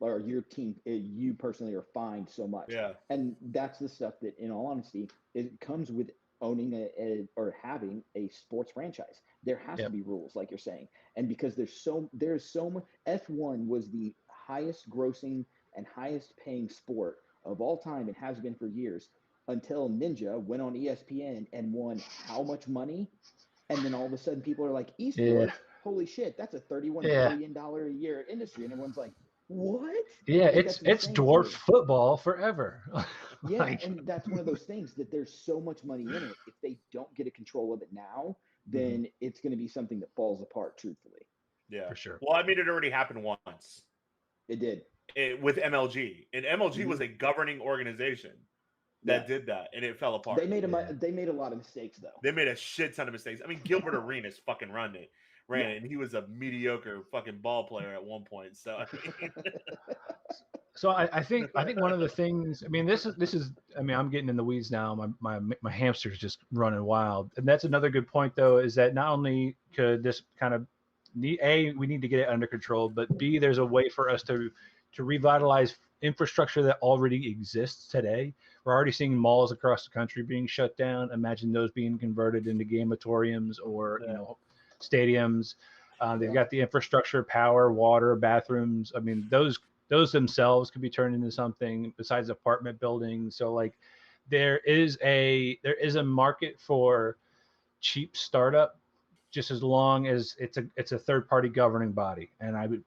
or your team, you personally are fined so much. Yeah. And that's the stuff that, in all honesty, it comes with owning or having a sports franchise. There has to be rules, like you're saying. And because there's so much. F1 was the highest grossing and highest paying sport of all time, and has been for years, until Ninja went on ESPN and won how much money? And then all of a sudden people are like, eSports, holy shit, that's a $31 billion a year industry. And everyone's like, what? Yeah, it's dwarfed football forever. And that's one of those things that there's so much money in it. If they don't get a control of it now, then it's going to be something that falls apart, truthfully. Yeah, for sure. Well, I mean, it already happened once. It did. With MLG. And MLG was a governing organization that did that, and it fell apart. They made a lot of mistakes, though. They made a shit ton of mistakes. I mean, Gilbert Arenas fucking ran it, and he was a mediocre fucking ball player at one point. So, I mean. So I think one of the things, I mean, this is, I mean, I'm getting in the weeds now. My hamster's just running wild, and that's another good point though, is that not only could this kind of we need to get it under control, but B, there's a way for us to revitalize infrastructure that already exists today. We're already seeing malls across the country being shut down. Imagine those being converted into gamatoriums or stadiums. They've got the infrastructure, power, water, bathrooms. I mean, those themselves could be turned into something besides apartment buildings. So like there is a market for cheap startup, just as long as it's a third party governing body. And I would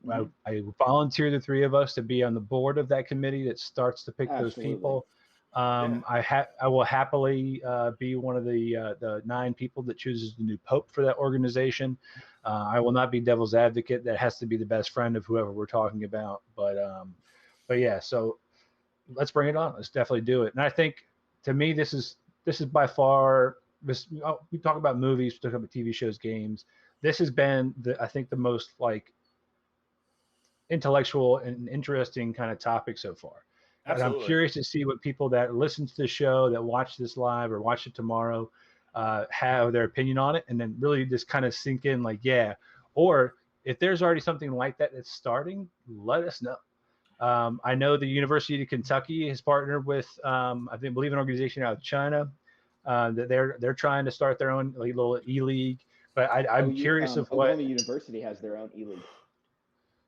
volunteer the three of us to be on the board of that committee that starts to pick those people. I will happily be one of the 9 people that chooses the new pope for that organization. I will not be devil's advocate. That has to be the best friend of whoever we're talking about. But yeah, so let's bring it on. Let's definitely do it. And I think, to me, this is by far this. We talk about movies, we talk about TV shows, games. This has been I think the most like intellectual and interesting kind of topic so far. Absolutely. And I'm curious to see what people that listen to the show, that watch this live or watch it tomorrow, have their opinion on it, and then really just kind of sink in like, or if there's already something like that that's starting, let us know. I know the University of Kentucky has partnered with, I believe an organization out of China, that they're trying to start their own little e-league. But I'm curious of what Oklahoma University has their own e-league.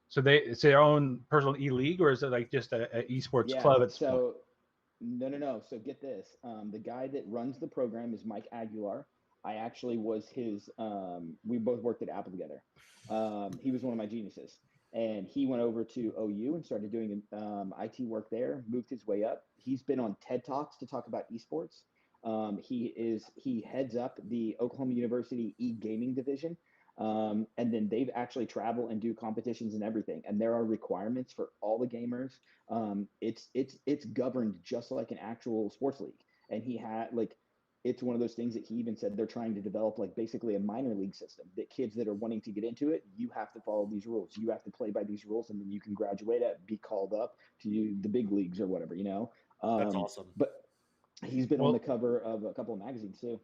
So it's their own personal e-league, or is it like just a eSports club? No. So get this. The guy that runs the program is Mike Aguilar. I actually was his, we both worked at Apple together. He was one of my geniuses. And he went over to OU and started doing IT work there, moved his way up. He's been on TED Talks to talk about eSports. He heads up the Oklahoma University e-gaming division. And then they've actually travel and do competitions and everything. And there are requirements for all the gamers. It's governed just like an actual sports league. And he had it's one of those things that he even said they're trying to develop like basically a minor league system that kids that are wanting to get into it, you have to follow these rules. You have to play by these rules, and then you can graduate be called up to the big leagues or whatever, That's awesome. But he's been on the cover of a couple of magazines too.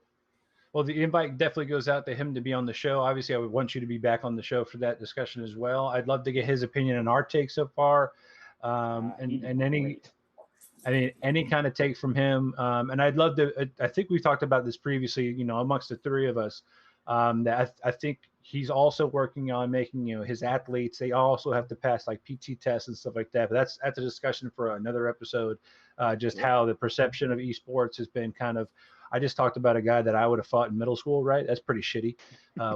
Well, the invite definitely goes out to him to be on the show. Obviously, I would want you to be back on the show for that discussion as well. I'd love to get his opinion on our take so far, any kind of take from him. And I'd love to. I think we talked about this previously. Amongst the three of us, that I think he's also working on making, his athletes, they also have to pass like PT tests and stuff like that. But that's a discussion for another episode. Just how the perception of esports has been kind of. I just talked about a guy that I would have fought in middle school, right? That's pretty shitty.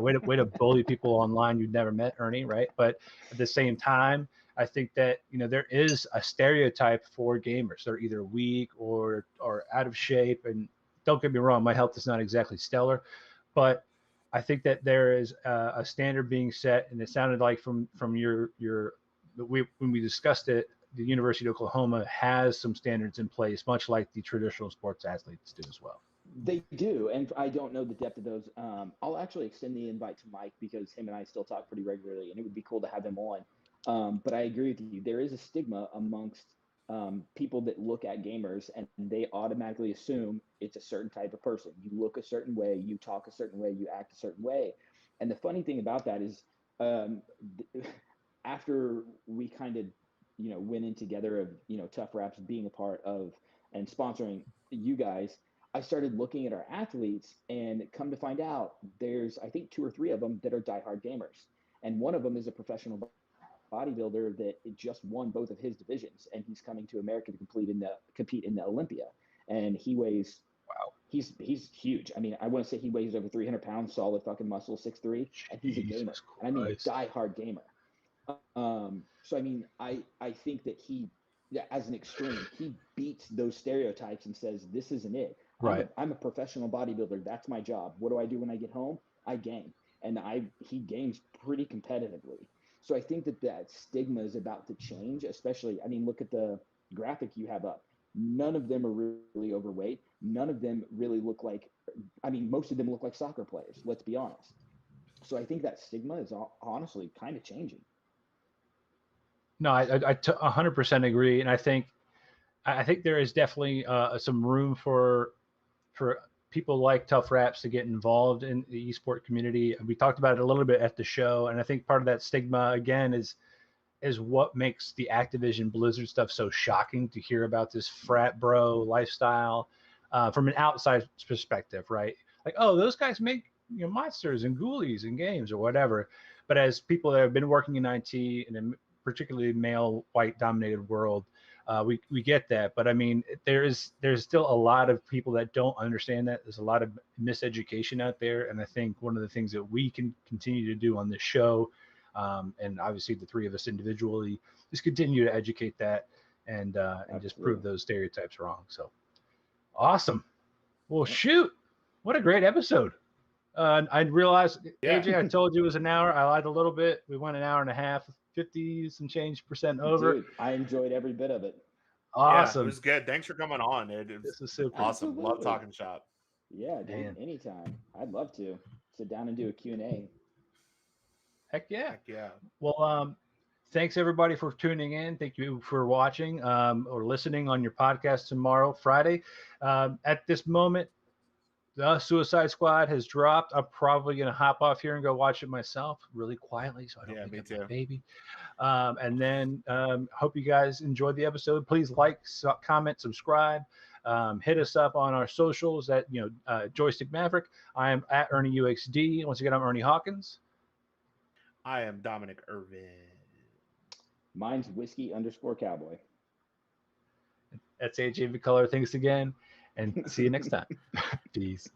Way to bully people online you've never met, Ernie, right? But at the same time, I think that there is a stereotype for gamers. They're either weak or out of shape. And don't get me wrong, my health is not exactly stellar, but I think that there is a standard being set, and it sounded like from your when we discussed it, the University of Oklahoma has some standards in place, much like the traditional sports athletes do as well. They do, and I don't know the depth of those. I'll actually extend the invite to Mike because him and I still talk pretty regularly, and it would be cool to have him on. But I agree with you. There is a stigma amongst people that look at gamers, and they automatically assume it's a certain type of person. You look a certain way, you talk a certain way, you act a certain way. And the funny thing about that is, after we kind of, went in together of, TUFF Raps being a part of and sponsoring you guys, I started looking at our athletes, and come to find out there's, I think, 2 or 3 of them that are diehard gamers. And one of them is a professional bodybuilder that just won both of his divisions, and he's coming to America to compete in the Olympia. And he weighs, wow, he's huge. I mean, I want to say he weighs over 300 pounds, solid fucking muscle, 6'3", and he's a gamer. And I mean, a diehard gamer. So I mean, I think that he, as an extreme, he beats those stereotypes and says, this isn't it. Right. I'm a professional bodybuilder. That's my job. What do I do when I get home? I game. And he games pretty competitively. So I think that stigma is about to change, especially, I mean, look at the graphic you have up. None of them are really overweight. None of them really look like, I mean, most of them look like soccer players, let's be honest. So I think that stigma is honestly kind of changing. No, I 100% agree. And I think there is definitely some room for people like TUFF Raps to get involved in the esport community. We talked about it a little bit at the show, and I think part of that stigma again is what makes the Activision Blizzard stuff so shocking to hear about this frat bro lifestyle from an outside perspective, right? Like, oh, those guys make monsters and ghoulies and games or whatever. But as people that have been working in IT in a particularly male white dominated world, we get that. But I mean, there's still a lot of people that don't understand that. There's a lot of miseducation out there. And I think one of the things that we can continue to do on this show, and obviously the 3 of us individually, is continue to educate that and just prove those stereotypes wrong. So awesome. Well, shoot, what a great episode. I realized, AJ, I told you it was an hour. I lied a little bit. We went an hour and a half, 50 some change % over. Dude, I enjoyed every bit of it. Awesome. Yeah, it was good. Thanks for coming on. This is super awesome. Absolutely. Love talking shop. Yeah, dude, Man. Anytime. I'd love to sit down and do a Q&A. Heck yeah. Heck yeah. Well, thanks everybody for tuning in. Thank you for watching or listening on your podcast tomorrow, Friday. At this moment, the Suicide Squad has dropped. I'm probably going to hop off here and go watch it myself really quietly so I don't wake up my baby. And then hope you guys enjoyed the episode. Please like, comment, subscribe. Hit us up on our socials at Joystick Maverick. I am at Ernie UXD. Once again, I'm Ernie Hawkins. I am Dominic Irvin. Mine's whiskey_cowboy. That's AJ McCullough. Thanks again, and see you next time. Peace.